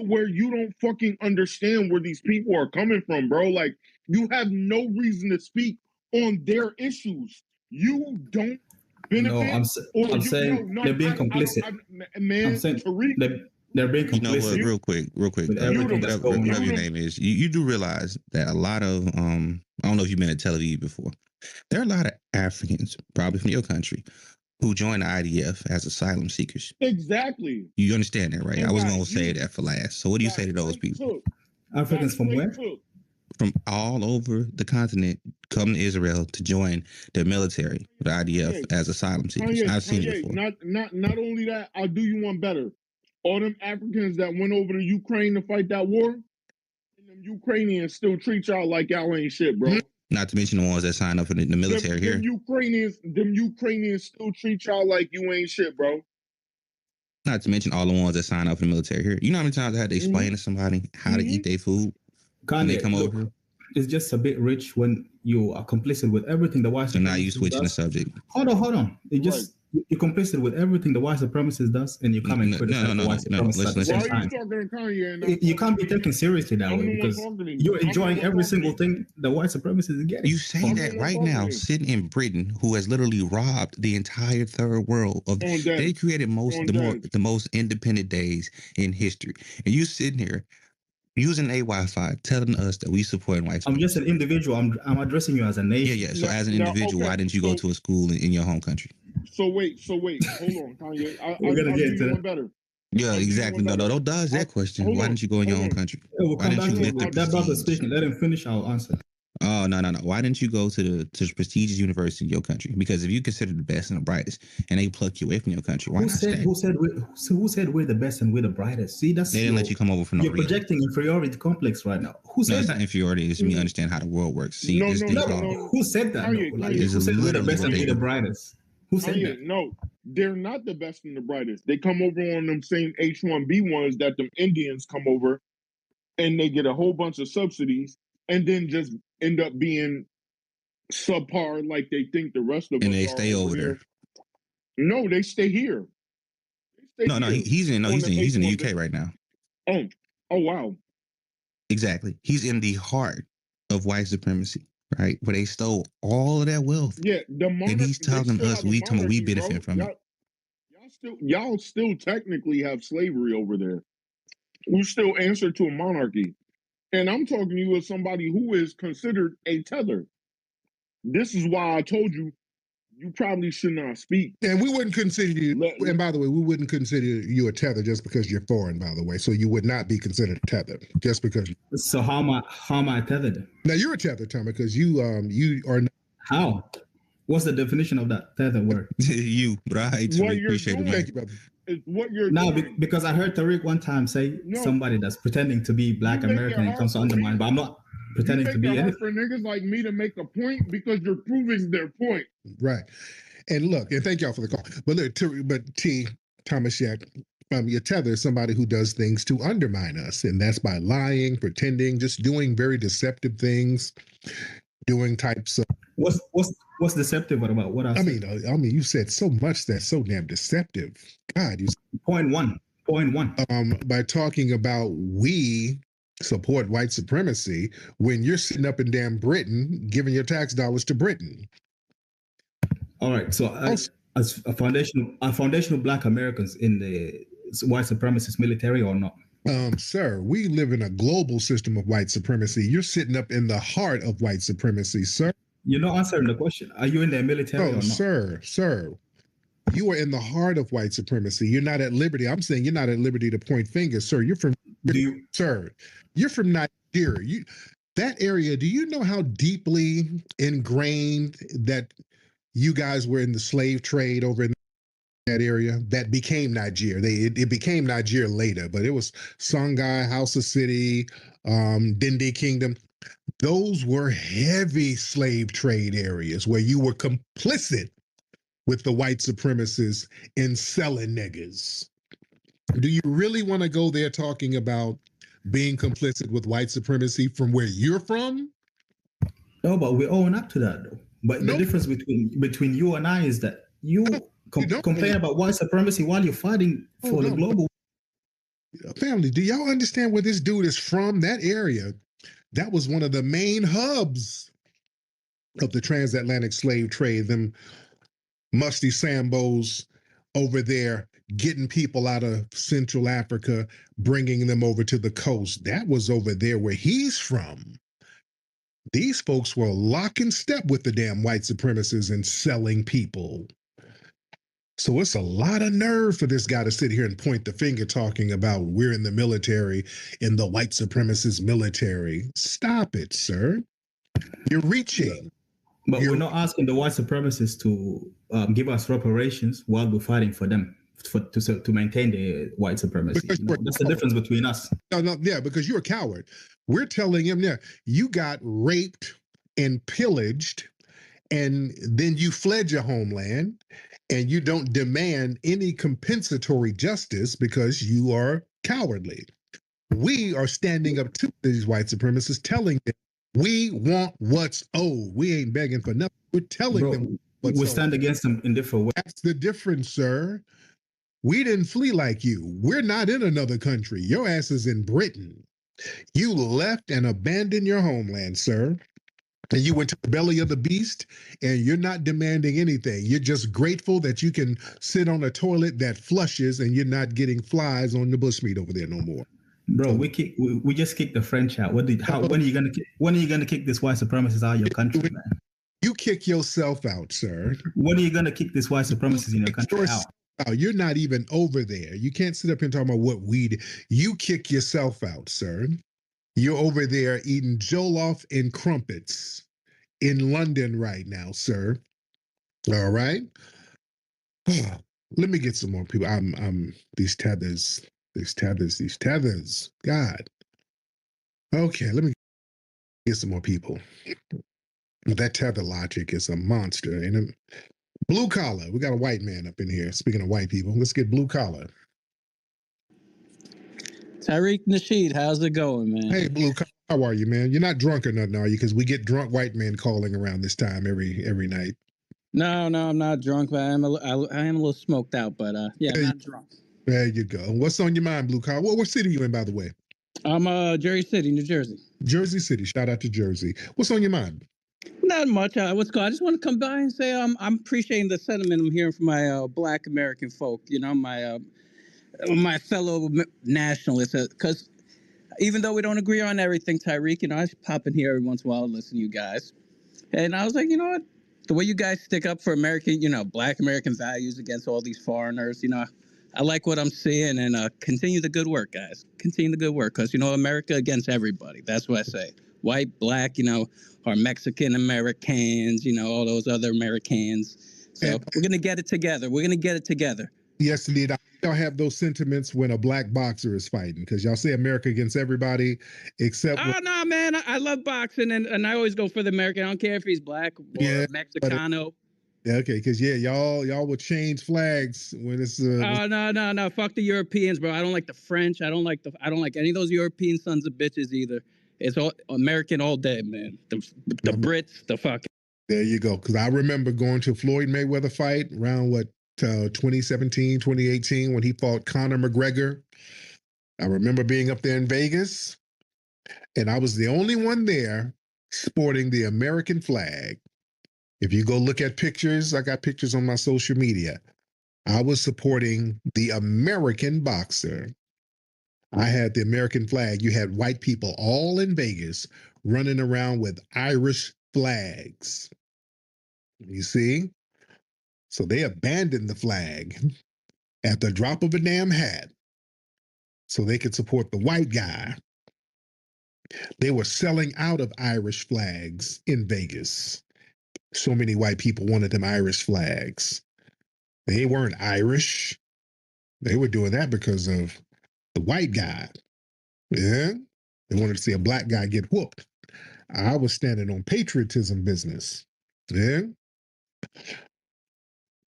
where you don't fucking understand where these people are coming from, bro. Like, you have no reason to speak on their issues. You don't benefit. No, I'm saying they're being complicit. I'm saying Tariq, they're being complicit. You know what? Real quick. Whatever your name is, you do realize that a lot of I don't know if you've been to Tel Aviv before. There are a lot of Africans, probably from your country, who join the IDF as asylum seekers. Exactly. You understand that, right? I was going to say that for last. So what do you say to those people? Africans from where? From all over the continent, come to Israel to join the military, the IDF, as asylum seekers. I've seen it before. Not only that, I'll do you one better. All them Africans that went over to Ukraine to fight that war, and them Ukrainians still treat y'all like y'all ain't shit, bro. Not to mention the ones that sign up for the military here. Them Ukrainians still treat y'all like you ain't shit, bro. Not to mention all the ones that sign up for the military here. You know how many times I had to explain to somebody how to eat their food when they come over here? It's just a bit rich when you are complicit with everything the white supremacist does. So now you switching the subject. Hold on. You're complicit with everything the white supremacist does, and you come and criticize the white supremacist at the same time. You can't be taken seriously that way because you're enjoying every single thing the white supremacist is getting. You say that right now, sitting in Britain, who has literally robbed the entire third world of. They created the most independent days in history, and you sitting here using a Wi-Fi, telling us that we support white supremacy. I'm just an individual. I'm addressing you as a nation. Yeah. So as an individual, why didn't you go to a school in your home country? So wait. Hold on, Kanye. We're gonna get to that. Better. Yeah, exactly. No, don't dodge that question. Why didn't you go in your own country? We'll come back to that brother speaking. Let him finish. I'll answer. Oh no. Why didn't you go to the prestigious university in your country? Because if you consider the best and the brightest, and they pluck you away from your country, why Who not said stay? who said we're the best and we're the brightest? See, that's They didn't let you come over for no you're reason. projecting inferiority complex right now. Who No, said it's not that? inferiority. It's me understand how the world works. See, No, this no, thing no, No, but called no. who said that? Kanye, No, like Kanye, is who said we're the literally best what and they we're the do. brightest? Who said Kanye, that? no, they're not the best and the brightest. They come over on them same H-1B that them Indians come over and they get a whole bunch of subsidies and then just end up being subpar like they think the rest of And us they are stay over over there. there. No, they stay here. They stay No, here he's in on the he's in the H-1B. UK right now. Oh, oh wow. Exactly. He's in the heart of white supremacy, right? Where they stole all of that wealth. Yeah, the And monarch. he's They telling still us have a we monarchy, bro. benefit from it. Y'all still technically have slavery over there. We still answer to a monarchy. And I'm talking to you as somebody who is considered a tether. This is why I told you you probably should not speak. And we wouldn't consider you, and by the way, we wouldn't consider you a tether just because you're foreign, by the way. So you would not be considered a tether just because. So how am I tethered? Now you're a tether, Tom, because you are not. How? What's the definition of that tether word? You, right? What you're Appreciate it, doing man. Thank you, brother. is what you're No, doing. because I heard Tariq one time say somebody that's pretending to be Black You make it American and hard comes to for undermine, me. but I'm not You pretending make to be it hard anything. for niggas like me to make a point because you're proving their point. Right. And look, and thank y'all for the call. But look, T. Thomas Yak, your tether is somebody who does things to undermine us, and that's by lying, pretending, just doing very deceptive things, doing types of. What's deceptive about what I said? I mean, you said so much that's so damn deceptive. God, you. Point one. By talking about we support white supremacy when you're sitting up in damn Britain giving your tax dollars to Britain. All right. So as a foundational Black Americans in the white supremacist military or not? Sir, we live in a global system of white supremacy. You're sitting up in the heart of white supremacy, sir. You're not answering the question. Are you in the military or not? Sir. You are in the heart of white supremacy. You're not at liberty. I'm saying you're not at liberty to point fingers, sir. You're from You're from Nigeria. That area, do you know how deeply ingrained that you guys were in the slave trade over in that area that became Nigeria? It became Nigeria later, but it was Songhai, Hausa City, Dindi Kingdom. Those were heavy slave trade areas where you were complicit with the white supremacists in selling niggas. Do you really want to go there talking about being complicit with white supremacy from where you're from? No, but we own up to that though. But the difference between you and I is that you complain about white supremacy while you're fighting for the global. Family, do y'all understand where this dude is from? That area, that was one of the main hubs of the transatlantic slave trade. Them musty Sambos over there getting people out of Central Africa, bringing them over to the coast. That was over there where he's from. These folks were lock and step with the damn white supremacists and selling people. So it's a lot of nerve for this guy to sit here and point the finger talking about we're in the military, in the white supremacist military. Stop it, sir. You're reaching. But we're not asking the white supremacists to give us reparations while we're fighting for them to maintain the white supremacy. That's the difference between us. No, because you're a coward. We're telling him, you got raped and pillaged, and then you fled your homeland, and you don't demand any compensatory justice because you are cowardly. We are standing up to these white supremacists, telling them we want what's owed. We ain't begging for nothing. We're telling them what's we stand against them in different ways. That's the difference, sir. We didn't flee like you. We're not in another country. Your ass is in Britain. You left and abandoned your homeland, sir. And you went to the belly of the beast, and you're not demanding anything. You're just grateful that you can sit on a toilet that flushes and you're not getting flies on the bushmeat over there no more. Bro, we just kicked the French out. When are you gonna kick this white supremacists out of your country, man? You kick yourself out, sir. When are you gonna kick this white supremacists in your country out? You're not even over there. You can't sit up here and talk about what we did. You kick yourself out, sir. You're over there eating jollof and crumpets in London right now, sir. All right. Let me get some more people. I'm these tethers. God. Okay, let me get some more people. That tether logic is a monster. And blue collar. We got a white man up in here. Speaking of white people, let's get blue collar. Tariq Nasheed, how's it going, man? Hey, blue collar, how are you, man? You're not drunk or nothing, are you? Because we get drunk white men calling around this time every night. No, I'm not drunk, but I am a little smoked out, but yeah, I'm not drunk. There you go. What's on your mind, blue collar? What city are you in, by the way? I'm Jersey City, New Jersey. Jersey City. Shout out to Jersey. What's on your mind? Not much. What's going? I just want to come by and say I'm appreciating the sentiment I'm hearing from my Black American folk. You know, my fellow nationalists. Because even though we don't agree on everything, Tyreek, you know, I just pop in here every once in a while and listen to you guys. And I was like, you know what? The way you guys stick up for American, you know, Black American values against all these foreigners, you know, I like what I'm seeing, and continue the good work, guys. Continue the good work, because, you know, America against everybody. That's what I say. White, Black, you know, or Mexican Americans, you know, all those other Americans. So we're going to get it together. We're going to get it together. Yes, indeed. Y'all have those sentiments when a black boxer is fighting, because y'all say America against everybody except. Oh, no, man. I love boxing, and I always go for the American. I don't care if he's Black or Mexicano. Yeah, okay, because y'all will change flags when it's. Oh no! Fuck the Europeans, bro. I don't like the French. I don't like any of those European sons of bitches either. It's all American all day, man. The Brits, the fucking. There you go. Because I remember going to Floyd Mayweather fight around 2017, 2018 when he fought Conor McGregor. I remember being up there in Vegas, and I was the only one there sporting the American flag. If you go look at pictures, I got pictures on my social media. I was supporting the American boxer. I had the American flag. You had white people all in Vegas running around with Irish flags. You see? So they abandoned the flag at the drop of a damn hat so they could support the white guy. They were selling out of Irish flags in Vegas. So many white people wanted them Irish flags. They weren't Irish. They were doing that because of the white guy. Yeah. They wanted to see a black guy get whooped. I was standing on patriotism business. Yeah.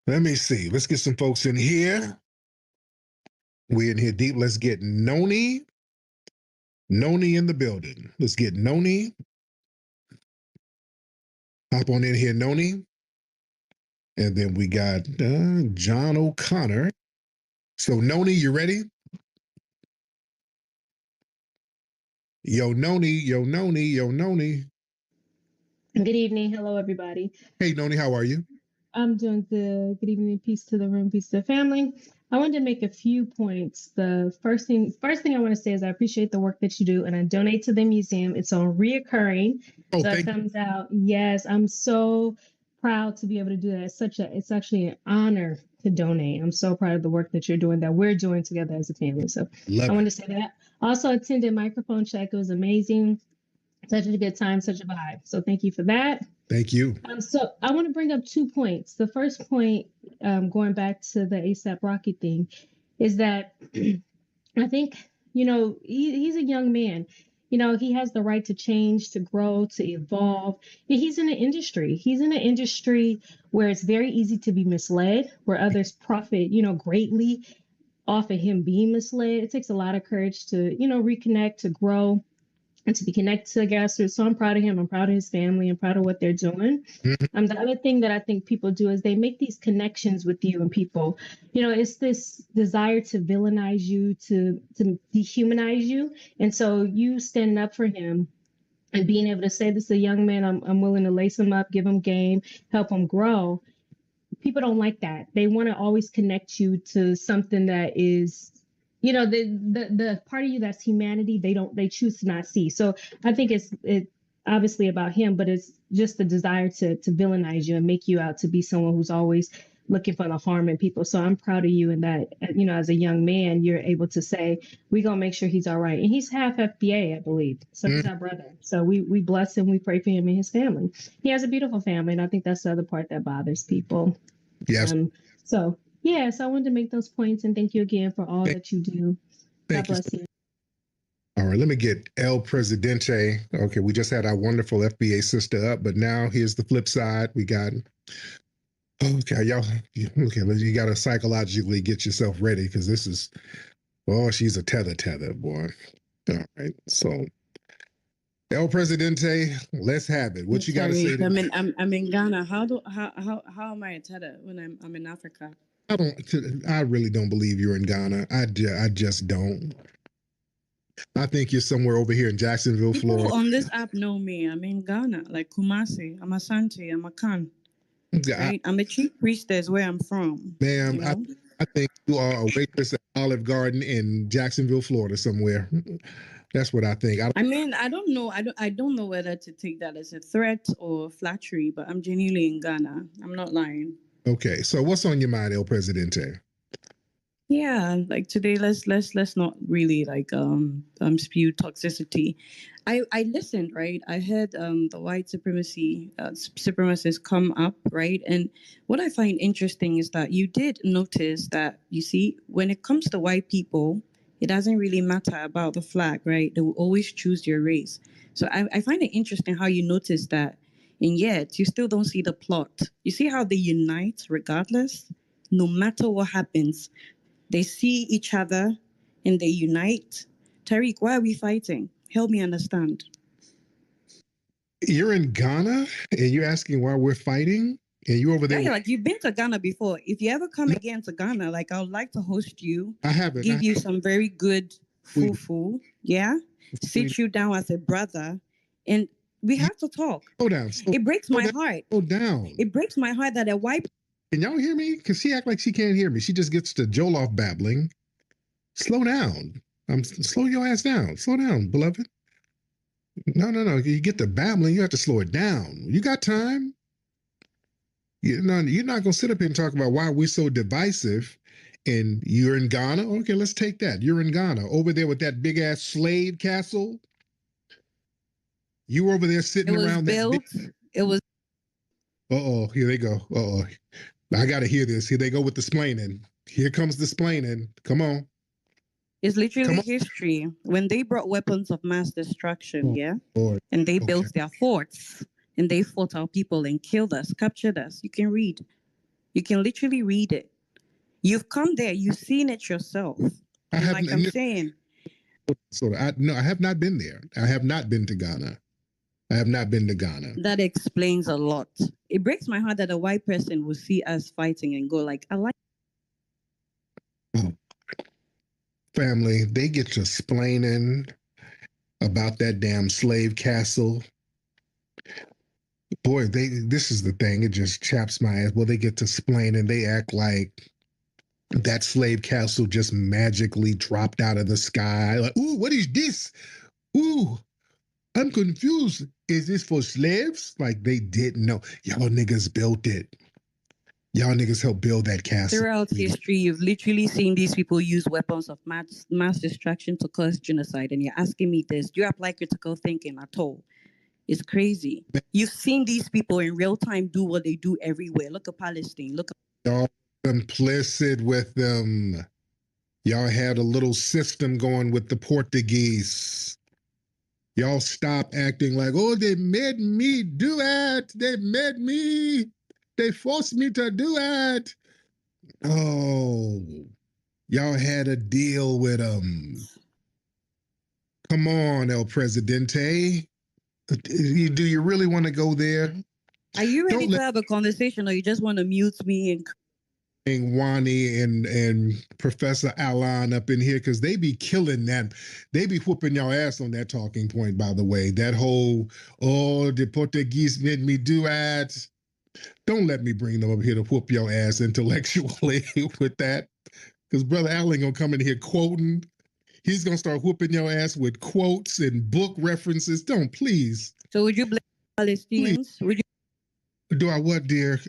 Let me see. Let's get some folks in here. We're in here deep. Let's get Noni. Noni in the building. Let's get Noni. Hop on in here, Noni. And then we got John O'Connor. So, Noni, you ready? Yo, Noni, yo, Noni, yo, Noni. Good evening. Hello, everybody. Hey, Noni, how are you? I'm doing good. Good evening. Peace to the room. Peace to the family. I wanted to make a few points. The first thing I want to say is I appreciate the work that you do, and I donate to the museum. It's on reoccurring. Oh, so it comes out. Yes, I'm so proud to be able to do that. It's actually an honor to donate. I'm so proud of the work that you're doing, that we're doing together as a family. So I want to say that. Also attended Microphone Check. It was amazing. Such a good time, such a vibe. So thank you for that. Thank you. So I want to bring up 2 points. The first point, going back to the ASAP Rocky thing, is that I think, you know, he's a young man. You know, he has the right to change, to grow, to evolve. And he's in an industry. He's in an industry where it's very easy to be misled, where others profit, you know, greatly off of him being misled. It takes a lot of courage to, you know, reconnect, to grow, and to be connected to the grassroots. So I'm proud of him. I'm proud of his family. I'm proud of what they're doing. The other thing that I think people do is they make these connections with you and people. You know, it's this desire to villainize you, to dehumanize you. And so you standing up for him and being able to say, this is a young man, I'm willing to lace him up, give him game, help him grow. People don't like that. They want to always connect you to something that is, you know, the part of you that's humanity, they choose to not see. So I think it's obviously about him, but it's just the desire to villainize you and make you out to be someone who's always looking for the harm in people. So I'm proud of you in that, as a young man, you're able to say, we're going to make sure he's all right. And he's half FBA, I believe. So he's our brother. So we bless him. We pray for him and his family. He has a beautiful family. And I think that's the other part that bothers people. Yes. So I wanted to make those points, and thank you again for all that you do. God bless you. All right, let me get El Presidente. Okay, we just had our wonderful FBA sister up, but now here's the flip side. We got, okay, y'all, okay, you got to psychologically get yourself ready because this is, she's a tether, boy. All right, so El Presidente, let's have it. What you got to say? I'm in Ghana. How am I a tether when I'm in Africa? I really don't believe you're in Ghana. I just don't. I think you're somewhere over here in Jacksonville, People Florida. on this app know me. I'm in Ghana, like Kumasi. I'm Asante. I'm a Khan. Right? I'm a chief priestess where I'm from. Ma'am, you know? I think you are a waitress at Olive Garden in Jacksonville, Florida, somewhere. That's what I think. I mean, I don't know. I don't know whether to take that as a threat or flattery, but I'm genuinely in Ghana. I'm not lying. Okay, so what's on your mind, El Presidente? Yeah, like today, let's not really like spew toxicity. I listened, right? I heard the white supremacists come up, right? And what I find interesting is that you did notice that, you see, when it comes to white people, it doesn't really matter about the flag, right? They will always choose your race. So I find it interesting how you notice that, and yet you still don't see the plot. You see how they unite regardless, no matter what happens. They see each other and they unite. Tariq, why are we fighting? Help me understand. You're in Ghana and you're asking why we're fighting? And you over there? Yeah, like you've been to Ghana before. If you ever come again to Ghana, like I would like to host you. I haven't. Give you some very good fufu. Yeah. Sit you down as a brother and we have to talk. Slow down. It breaks my heart. Slow down. It breaks my heart that a white. Can y'all hear me? Because she act like she can't hear me. She just gets to jolt off babbling. Slow down. Slow your ass down. Slow down, beloved. No. You get to babbling, you have to slow it down. You got time. You're not gonna sit up here and talk about why we're so divisive. And you're in Ghana. Okay, let's take that. You're in Ghana, over there with that big ass Slade castle. You were over there sitting around that. It was. Here they go. I gotta hear this. Here they go with the splaining. Here comes the splaining. Come on. It's literally history. When they brought weapons of mass destruction, Lord. And they built their forts, and they fought our people and killed us, captured us. You can read. You can literally read it. You've come there. You've seen it yourself. I have not been there. I have not been to Ghana. That explains a lot. It breaks my heart that a white person will see us fighting and go like, I like. Oh. Family, they get to splaining about that damn slave castle. Boy, this is the thing. It just chaps my ass. Well, they get to splaining. They act like that slave castle just magically dropped out of the sky. Like, ooh, what is this? Ooh, I'm confused. Is this for slaves? Like they didn't know. Y'all niggas built it. Y'all niggas helped build that castle. Throughout history, you've literally seen these people use weapons of mass destruction to cause genocide. And you're asking me this. Do you apply critical thinking at all? It's crazy. You've seen these people in real time do what they do everywhere. Look at Palestine. Y'all complicit with them. Y'all had a little system going with the Portuguese. Y'all stop acting like, oh, they made me do it. They forced me to do it. Oh, y'all had a deal with them. Come on, El Presidente. Do you really want to go there? Are you ready to have a conversation, or you just want to mute me and Wani and Professor Alan up in here, because they be killing that. They be whooping y'all ass on that talking point, by the way. That whole, the Portuguese made me do it. Don't let me bring them up here to whoop your ass intellectually with that. Because Brother Alan gonna come in here quoting. He's gonna start whooping your ass with quotes and book references. Don't, please. So would you blame Palestinians? Would you? Do I what, dear?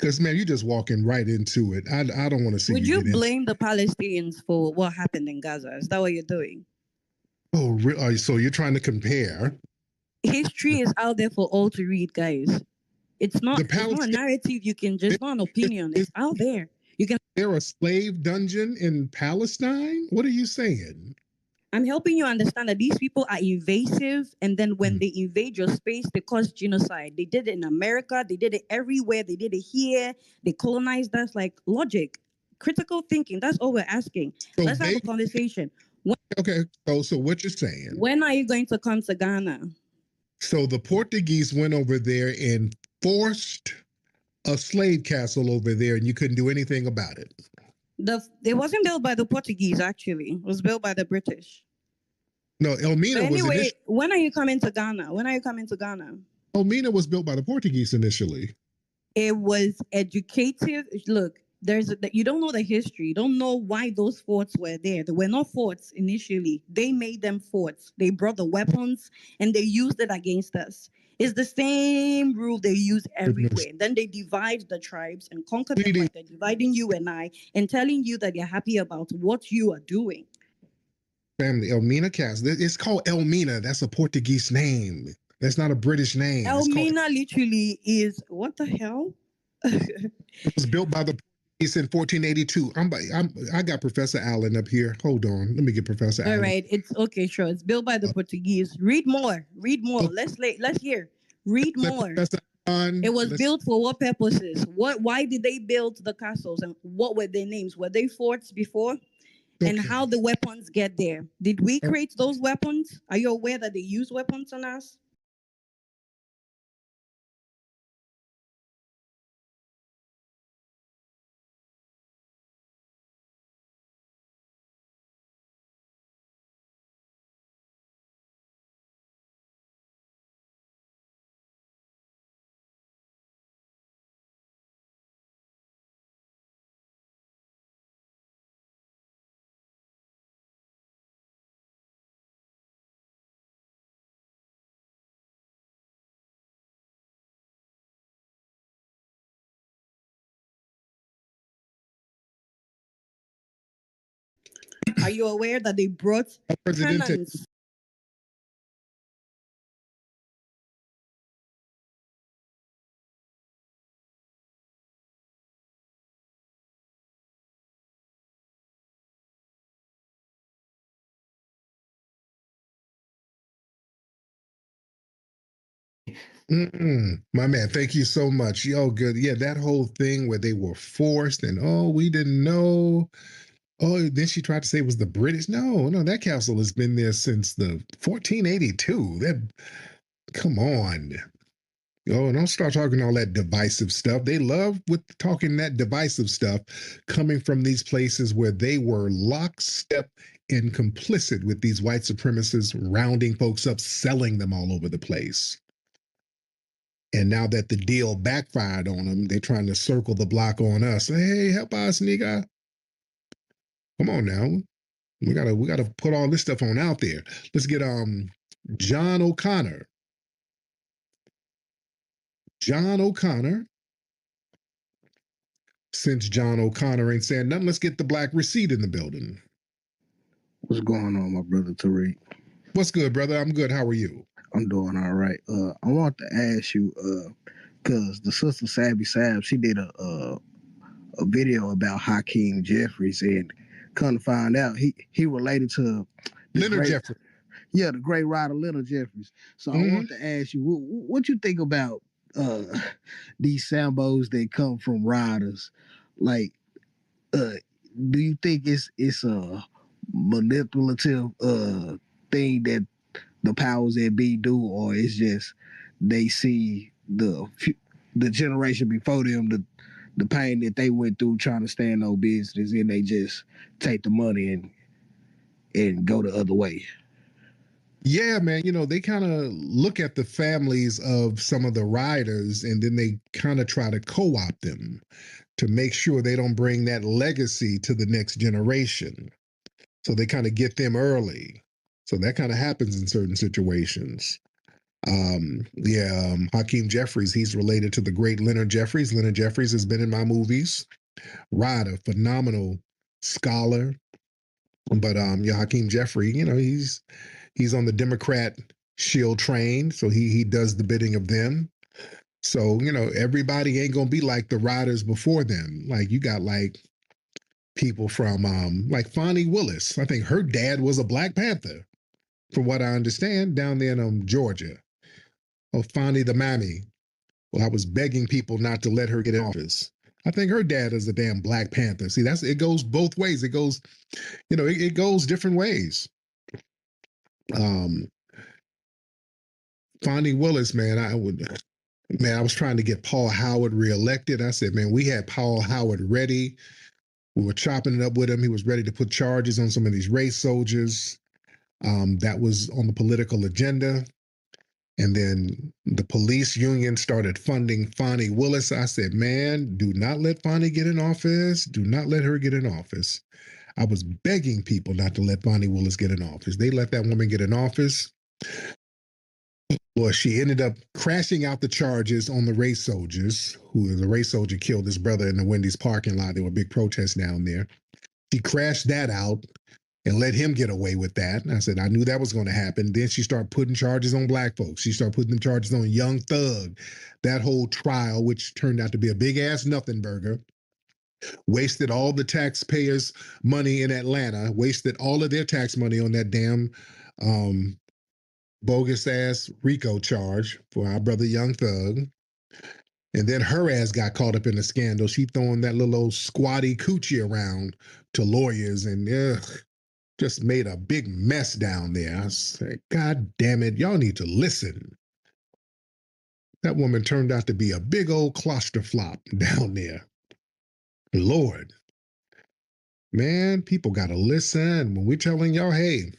Because man, you're just walking right into it. I don't want to see Would you you get in. blame the Palestinians for what happened in Gaza? Is that what you're doing? Oh, so you're trying to compare History is out there for all to read, guys. It's not the a Palestinians? narrative you can just, not an opinion. It's out there. You can. There a slave dungeon in Palestine? What are you saying? I'm helping you understand that these people are invasive, and then when they invade your space, they cause genocide. They did it in America. They did it everywhere. They did it here. They colonized us. Like, logic, critical thinking. That's all we're asking. So Let's have a conversation. Okay, so what you're saying? When are you going to come to Ghana? So the Portuguese went over there and forced a slave castle over there, and you couldn't do anything about it. It wasn't built by the Portuguese, actually. It was built by the British. No, Elmina But anyway, was when are you coming to Ghana? When are you coming to Ghana? Elmina was built by the Portuguese initially. It was educative. Look, you don't know the history. You don't know why those forts were there. They were not forts initially. They made them forts. They brought the weapons and they used it against us. It's the same rule they use everywhere. Then they divide the tribes and conquer them like they're dividing you and I and telling you that they're happy about what you are doing. Family, Elmina Castle. It's called Elmina. That's a Portuguese name. That's not a British name. Elmina literally is, what the hell? It was built by the Portuguese in 1482. I got Professor Allen up here. Hold on. Let me get Professor Allen. All right. It's okay, sure. It's built by the Portuguese. Read more. Read more. Let's hear. Read more. It was built for what purposes? Why did they build the castles and what were their names? Were they forts before? And how the weapons get there? Did we create those weapons? Are you aware that they use weapons on us? Are you aware that they brought cannons? My man, thank you so much. Yo, good. Yeah, that whole thing where they were forced and we didn't know. Oh, then she tried to say it was the British. No, that castle has been there since the 1482. Come on. Oh, don't start talking all that divisive stuff. They love with talking that divisive stuff coming from these places where they were lockstep and complicit with these white supremacists, rounding folks up, selling them all over the place. And now that the deal backfired on them, they're trying to circle the block on us. Hey, help us, nigga. Come on now. We gotta put all this stuff on out there. Let's get John O'Connor. John O'Connor. Since John O'Connor ain't saying nothing, let's get the Black Receipt in the building. What's going on, my brother Tariq? What's good, brother? I'm good. How are you? I'm doing all right. I want to ask you, because the sister Sabby Sab, she did a video about Hakeem Jeffries, and come to find out, he related to Leonard Jeffries. Yeah, the great writer Leonard Jeffries. So I want to ask you, what you think about these Sambos that come from riders? Like, do you think it's a manipulative thing that the powers that be do, or it's just they see the generation before them, the pain that they went through trying to stand no business, and they just take the money and go the other way? Yeah, man. They kind of look at the families of some of the riders, and then they kind of try to co-opt them to make sure they don't bring that legacy to the next generation. So they kind of get them early. So that kind of happens in certain situations. Hakeem Jeffries, he's related to the great Leonard Jeffries. Leonard Jeffries has been in my movies. Ryder, phenomenal scholar. But Hakeem Jeffrey, he's on the Democrat shield train, so he does the bidding of them. So, everybody ain't gonna be like the riders before them. Like you got like people from like Fonnie Willis. I think her dad was a Black Panther, from what I understand, down there in Georgia. Oh, Fonnie the Mammy. Well, I was begging people not to let her get in office. I think her dad is a damn Black Panther. See, it goes both ways. It goes, it goes different ways. Fonnie Willis, man, I was trying to get Paul Howard reelected. I said, man, we had Paul Howard ready. We were chopping it up with him. He was ready to put charges on some of these race soldiers. That was on the political agenda. And then the police union started funding Fonnie Willis. I said, man, do not let Fonnie get in office. Do not let her get in office. I was begging people not to let Fonnie Willis get in office. They let that woman get in office. Well, she ended up crashing out the charges on the race soldiers, the race soldier killed his brother in the Wendy's parking lot. There were big protests down there. She crashed that out and let him get away with that. And I said, I knew that was going to happen. Then she started putting charges on Black folks. She started putting them charges on Young Thug. That whole trial, which turned out to be a big ass nothing burger, wasted all the taxpayers' money in Atlanta, wasted all of their tax money on that damn bogus ass RICO charge for our brother Young Thug. And then her ass got caught up in the scandal. She throwing that little old squatty coochie around to lawyers and just made a big mess down there. I said, God damn it, y'all need to listen. That woman turned out to be a big old cluster flop down there. Lord. Man, people got to listen. When we're telling y'all, hey,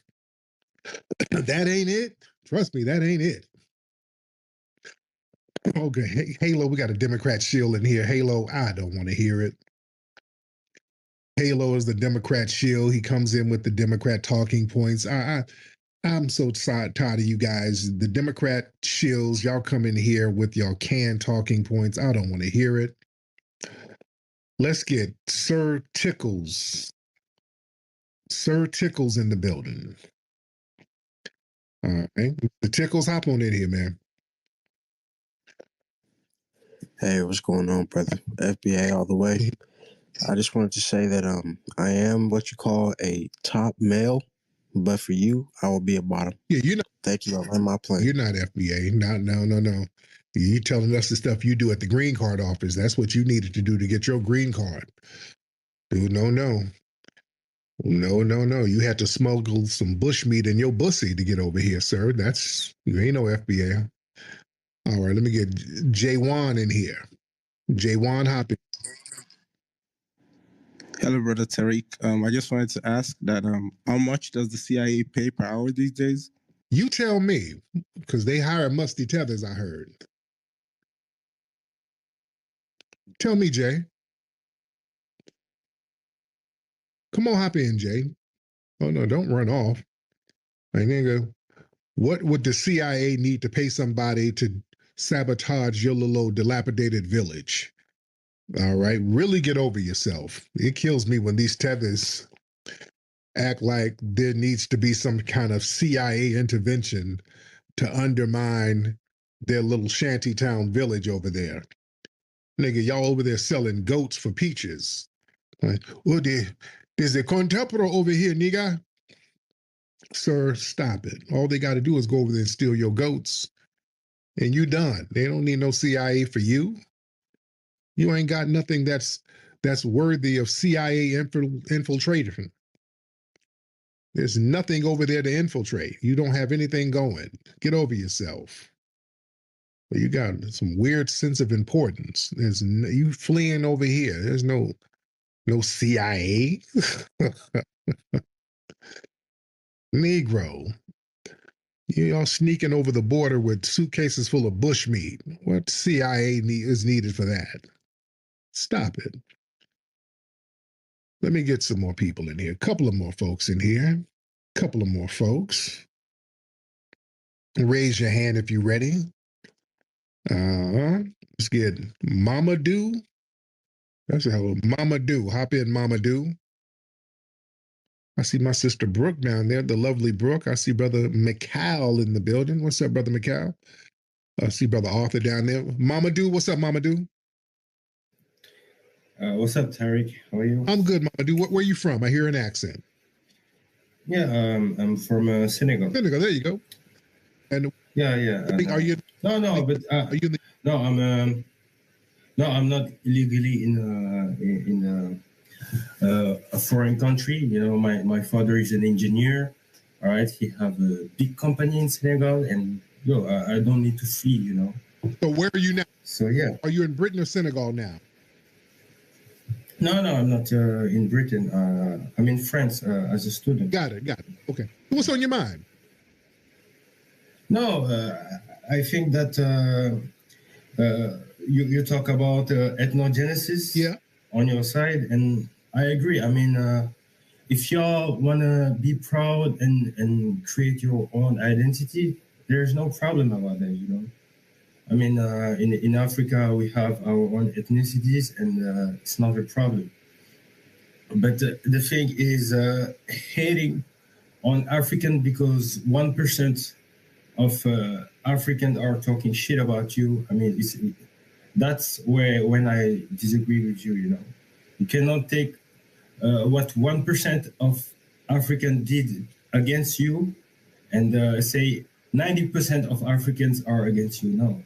that ain't it. Trust me, that ain't it. Okay, hey, Halo, we got a Democrat shield in here. Halo, I don't want to hear it. Halo is the Democrat shield. He comes in with the Democrat talking points. I'm so tired of you guys. The Democrat shills, y'all come in here with y'all canned talking points. I don't want to hear it. Let's get Sir Tickles. Sir Tickles in the building. All right. The Tickles, hop on in here, man. Hey, what's going on, brother? FBA all the way. I just wanted to say that I am what you call a top male, but for you, I will be a bottom. Yeah, you're not. Thank you. I'll land my plane. You're not FBA. No. You telling us the stuff you do at the green card office. That's what you needed to do to get your green card. Dude, no. You had to smuggle some bush meat in your bussy to get over here, sir. You ain't no FBA. All right, let me get Jaywan in here. Jaywan Hopping. Hello, brother Tariq. I just wanted to ask that how much does the CIA pay per hour these days? You tell me, because they hire musty tethers, I heard. Tell me, Jay. Come on, hop in, Jay. Oh no, don't run off. What would the CIA need to pay somebody to sabotage your little dilapidated village? All right, really get over yourself. It kills me when these tethers act like there needs to be some kind of CIA intervention to undermine their little shantytown village over there. Nigga, y'all over there selling goats for peaches. Like, oh, there's a contempor over here, nigga. Sir, stop it. All they got to do is go over there and steal your goats, and you done. They don't need no CIA for you. You ain't got nothing that's worthy of CIA infiltration. There's nothing over there to infiltrate. You don't have anything going. Get over yourself. But you got some weird sense of importance. You fleeing over here. There's no CIA. Negro. Y'all sneaking over the border with suitcases full of bushmeat. What CIA is needed for that? Stop it. Let me get some more people in here. A couple of more folks in here. Couple of more folks. Raise your hand if you're ready. Let's get Mama Do. That's a hell of Mama Do. Hop in, Mama Do. I see my sister Brooke down there, the lovely Brooke. I see Brother McCall in the building. What's up, Brother McCall? I see Brother Arthur down there. Mama Do, what's up, Mama Do? What's up, Tariq? How are you? I'm good, Mama Do. Where are you from? I hear an accent. Yeah, I'm from Senegal. Senegal, there you go. And yeah. Are you? No, but are you in the, no, I'm not illegally in a foreign country. You know, my father is an engineer. All right, he have a big company in Senegal, and I don't need to flee. You know. So where are you now? So yeah. Are you in Britain or Senegal now? No, I'm not in Britain. I'm in France as a student. Got it. Okay. What's on your mind? No, I think that you talk about ethnogenesis on your side, and I agree. I mean, if y'all want to be proud and create your own identity, there's no problem about that, you know. I mean, in Africa, we have our own ethnicities, and it's not a problem. But the thing is hating on African because 1% of Africans are talking shit about you. I mean, that's when I disagree with you, you know. You cannot take what 1% of African did against you and say 90% of Africans are against you. No.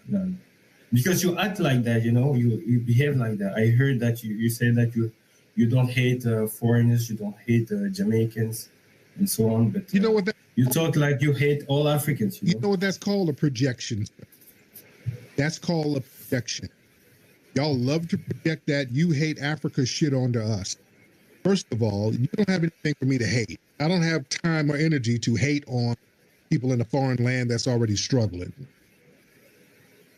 Because you act like that, you know, you behave like that. I heard that you say that you don't hate foreigners, you don't hate Jamaicans and so on, but you know what you talk like you hate all Africans. You know what that's called? A projection. That's called a projection. Y'all love to project that you hate Africa shit onto us. First of all, you don't have anything for me to hate. I don't have time or energy to hate on people in a foreign land that's already struggling.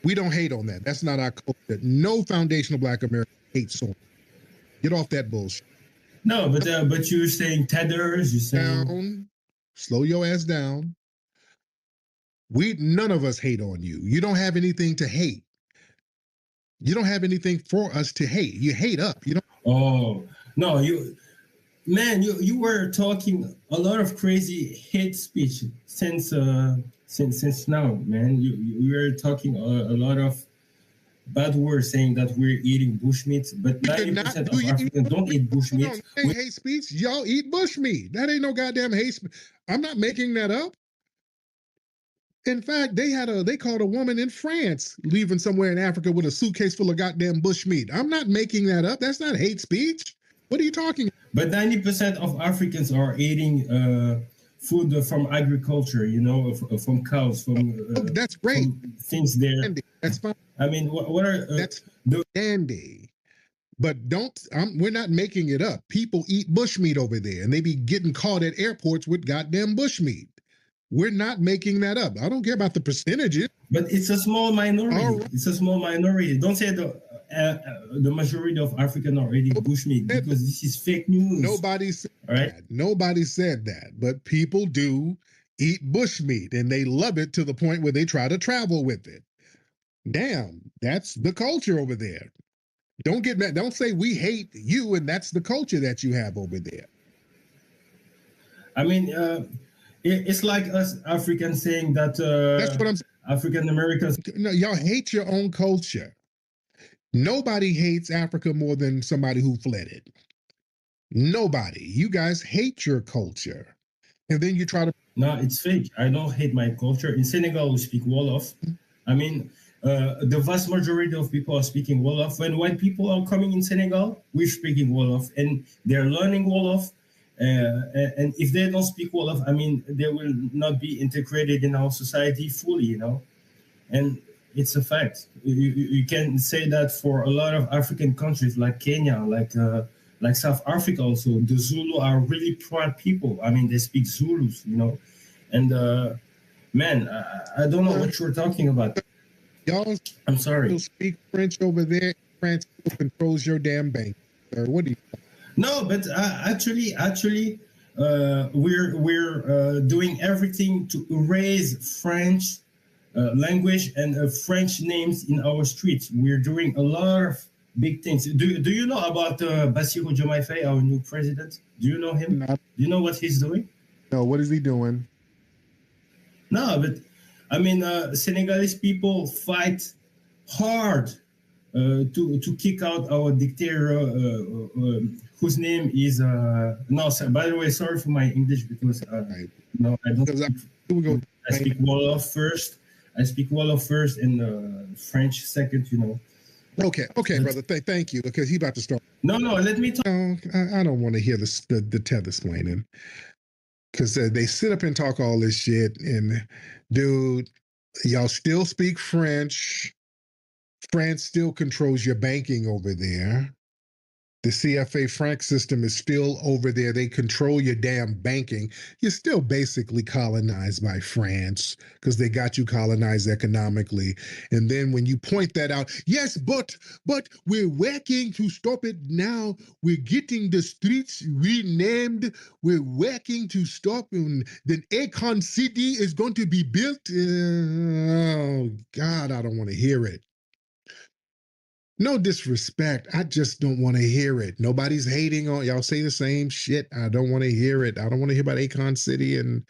We don't hate on that. That's not our culture. No foundational Black American hates on. Get off that bullshit. No, but you're saying tethers. You're saying down. Slow your ass down. None of us hate on you. You don't have anything to hate. You don't have anything for us to hate. You hate up. You don't. Oh no, you were talking a lot of crazy hate speech since now, man. You were talking a lot of bad words, saying that we're eating bushmeat, but 90% of Africans don't eat bushmeat. Hate speech. Y'all eat bushmeat. That ain't no goddamn hate speech. I'm not making that up. In fact, they caught a woman in France leaving somewhere in Africa with a suitcase full of goddamn bushmeat. I'm not making that up. That's not hate speech. What are you talking about? But 90% of Africans are eating food from agriculture, you know, from cows, from that's great. From things there. Dandy. That's fine. I mean, what are that's dandy. But we're not making it up. People eat bushmeat over there, and they be getting caught at airports with goddamn bushmeat. We're not making that up. I don't care about the percentages. But it's a small minority. Right. It's a small minority. Don't say the majority of Africans are eating bushmeat because this is fake news. Nobody said that. Nobody said that. But people do eat bushmeat, and they love it to the point where they try to travel with it. Damn, that's the culture over there. Don't get mad. Don't say we hate you, and that's the culture that you have over there. I mean, it's like us Africans saying that that's what I'm saying. African Americans. No, y'all hate your own culture. Nobody hates Africa more than somebody who fled it. Nobody. You guys hate your culture. And then you try to. No, it's fake. I don't hate my culture. In Senegal, we speak Wolof. I mean, the vast majority of people are speaking Wolof. When white people are coming in Senegal, we're speaking Wolof, and they're learning Wolof. And if they don't speak Wolof, I mean, they will not be integrated in our society fully, you know. And it's a fact. You can say that for a lot of African countries like Kenya, like South Africa also. The Zulu are really proud people. I mean, they speak Zulus, you know. And man, I don't know what you're talking about. Y'all, I'm sorry. Speak French over there. France controls your damn bank. Or what do you? No, but actually, we're doing everything to erase French language and French names in our streets. We're doing a lot of big things. Do you know about Bassirou Diomaye Faye, our new president? Do you know him? Do you know what he's doing? No, what is he doing? No, but I mean, Senegalese people fight hard to kick out our dictator, whose name is no. By the way, sorry for my English because no, I don't. I speak Wolof first. I speak Wolof first and French second. You know. Okay, brother. Thank you, because he's about to start. No, let me talk. No, I don't want to hear the tether explaining, because they sit up and talk all this shit, and dude, y'all still speak French. France still controls your banking over there. The CFA franc system is still over there. They control your damn banking. You're still basically colonized by France because they got you colonized economically. And then when you point that out, yes, but we're working to stop it now. We're getting the streets renamed. We're working to stop, and then Akon City is going to be built. Oh, God, I don't want to hear it. No disrespect. I just don't want to hear it. Nobody's hating on y'all. Say the same shit. I don't want to hear it. I don't want to hear about Akon City and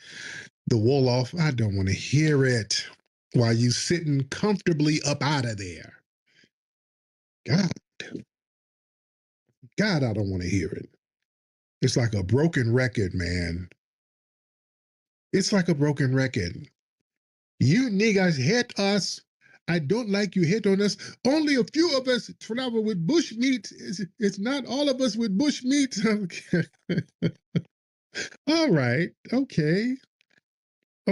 the Wolof. I don't want to hear it while you sitting comfortably up out of there. God, I don't want to hear it. It's like a broken record, man. It's like a broken record. You niggas hate us. I don't like you hit on us. Only a few of us travel with bush meat. It's not all of us with bush meat. Okay. All right. Okay. I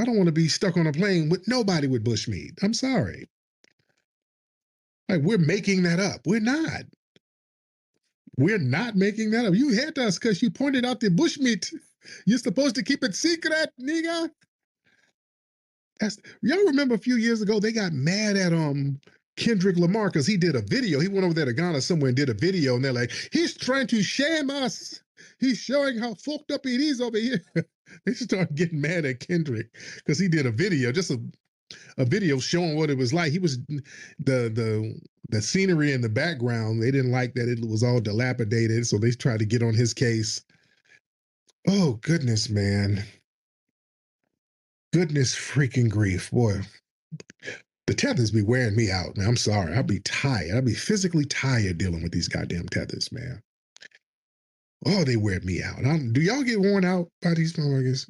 don't want to be stuck on a plane with nobody with bush meat. I'm sorry. Like, we're making that up. We're not. We're not making that up. You hit us because you pointed out the bush meat. You're supposed to keep it secret, nigga. Y'all remember a few years ago they got mad at Kendrick Lamar because he did a video. He went over there to Ghana somewhere and did a video, and they're like, he's trying to shame us. He's showing how fucked up it is over here. They started getting mad at Kendrick because he did a video, just a video showing what it was like. He was the scenery in the background. They didn't like that it was all dilapidated, so they tried to get on his case. Oh goodness, man. Goodness freaking grief, boy. The tethers be wearing me out, man. I'm sorry. I'll be tired. I'll be physically tired dealing with these goddamn tethers, man. Oh, they wear me out. Do y'all get worn out by these motherfuckers?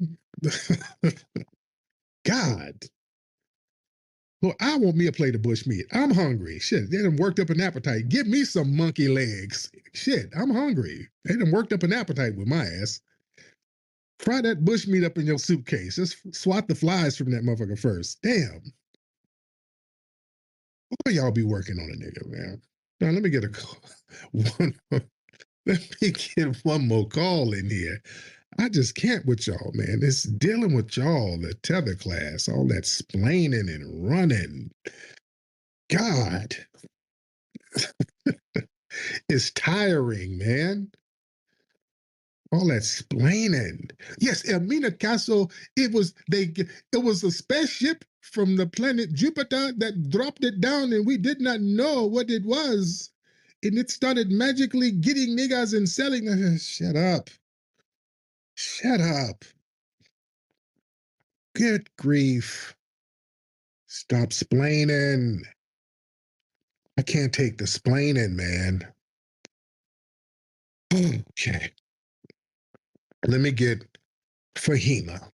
God. Well, I want me a plate of bush meat. I'm hungry. Shit, they done worked up an appetite. Give me some monkey legs. Shit, I'm hungry. They done worked up an appetite with my ass. Fry that bush meat up in your suitcase. Just swat the flies from that motherfucker first. Damn. Boy, y'all be working on a nigga, man. Now let me get one more call in here. I just can't with y'all, man. It's dealing with y'all, the tether class, all that splaining and running. God. It's tiring, man. All that splaining. Yes, Elmina Castle, it was a spaceship from the planet Jupiter that dropped it down, and we did not know what it was. And it started magically getting niggas and selling. Shut up. Shut up. Good grief. Stop splaining. I can't take the splaining, man. Okay. Let me get Fahima.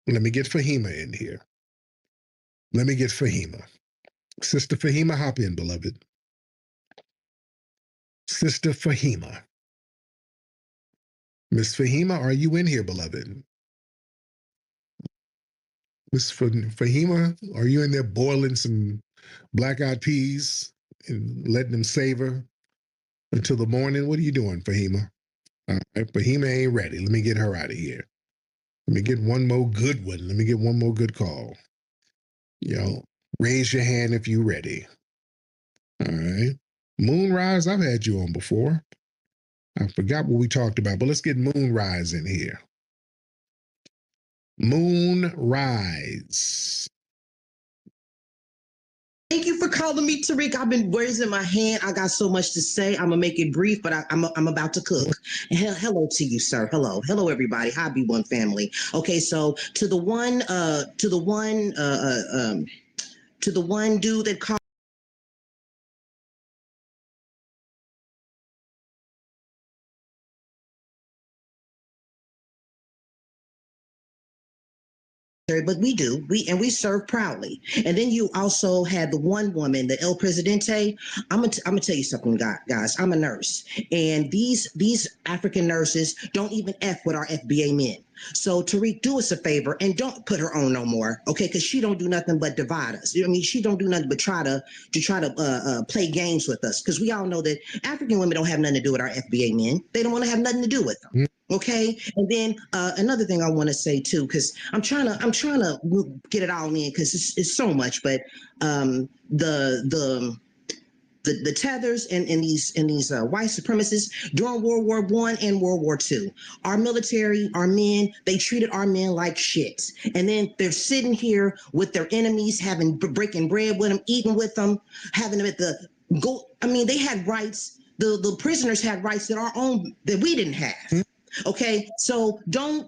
Let me get Fahima in here. Let me get Fahima. Sister Fahima, hop in, beloved. Sister Fahima. Miss Fahima, are you in here, beloved? Miss Fahima, are you in there boiling some black-eyed peas and letting them savor until the morning? What are you doing, Fahima? All right, Fahima ain't ready. Let me get her out of here. Let me get one more good one. Let me get one more good call. Yo, raise your hand if you're ready. All right. Moonrise, I've had you on before. I forgot what we talked about, but let's get Moonrise in here. Moonrise. Thank you for calling me, Tariq. I've been raising my hand. I got so much to say. I'm gonna make it brief, but I'm about to cook. Hello to you, sir. Hello, everybody. Hi, B1 family. Okay, so to the one dude that called. But we do. We serve proudly. And then you also had the one woman, the El Presidente. I'm gonna tell you something, guys. I'm a nurse, and these African nurses don't even F with our FBA men. So Tariq, do us a favor and don't put her on no more, okay? Because she don't do nothing but divide us. I mean, she don't do nothing but try to play games with us. Because we all know that African women don't have nothing to do with our FBA men. They don't want to have nothing to do with them. Okay, and then another thing I want to say too, because I'm trying to get it all in because it's so much, but the tethers and these white supremacists during World War I and World War II. Our military, our men, they treated our men like shit. And then they're sitting here with their enemies, breaking bread with them, eating with them, having them they had rights. The prisoners had rights that we didn't have. Okay, so don't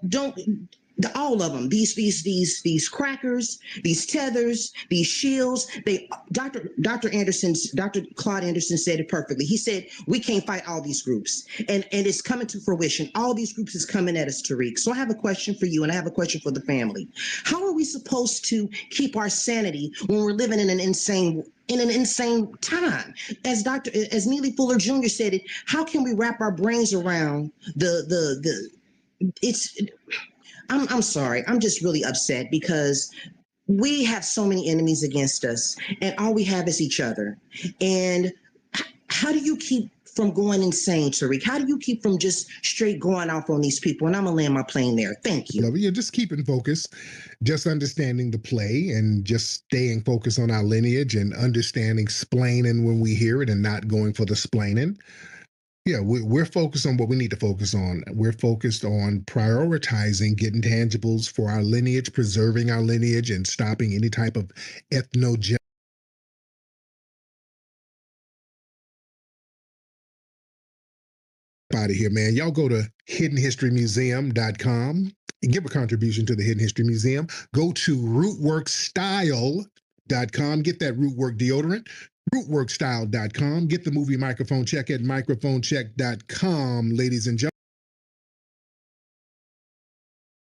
all of them, these crackers, these tethers, these shields. Dr. Claude Anderson said it perfectly. He said we can't fight all these groups, and it's coming to fruition. All these groups is coming at us, Tariq. So I have a question for you, and I have a question for the family. How are we supposed to keep our sanity when we're living in an insane time? As Neely Fuller Jr. said it, how can we wrap our brains around I'm sorry. I'm just really upset because we have so many enemies against us, and all we have is each other. And how do you keep from going insane, Tariq? How do you keep from just straight going off on these people? And I'm gonna land my plane there. Thank you. Love it. Yeah, just keeping focus, just understanding the play, and just staying focused on our lineage and understanding splaining when we hear it, and not going for the splaining. Yeah, we're focused on what we need to focus on. We're focused on prioritizing getting tangibles for our lineage, preserving our lineage, and stopping any type of ethnogen. Out of here, man. Y'all go to hiddenhistorymuseum.com and give a contribution to the Hidden History Museum. Go to rootworkstyle.com. Get that Rootwork deodorant. rootworkstyle.com. Get the movie Microphone Check at microphonecheck.com, ladies and gentlemen.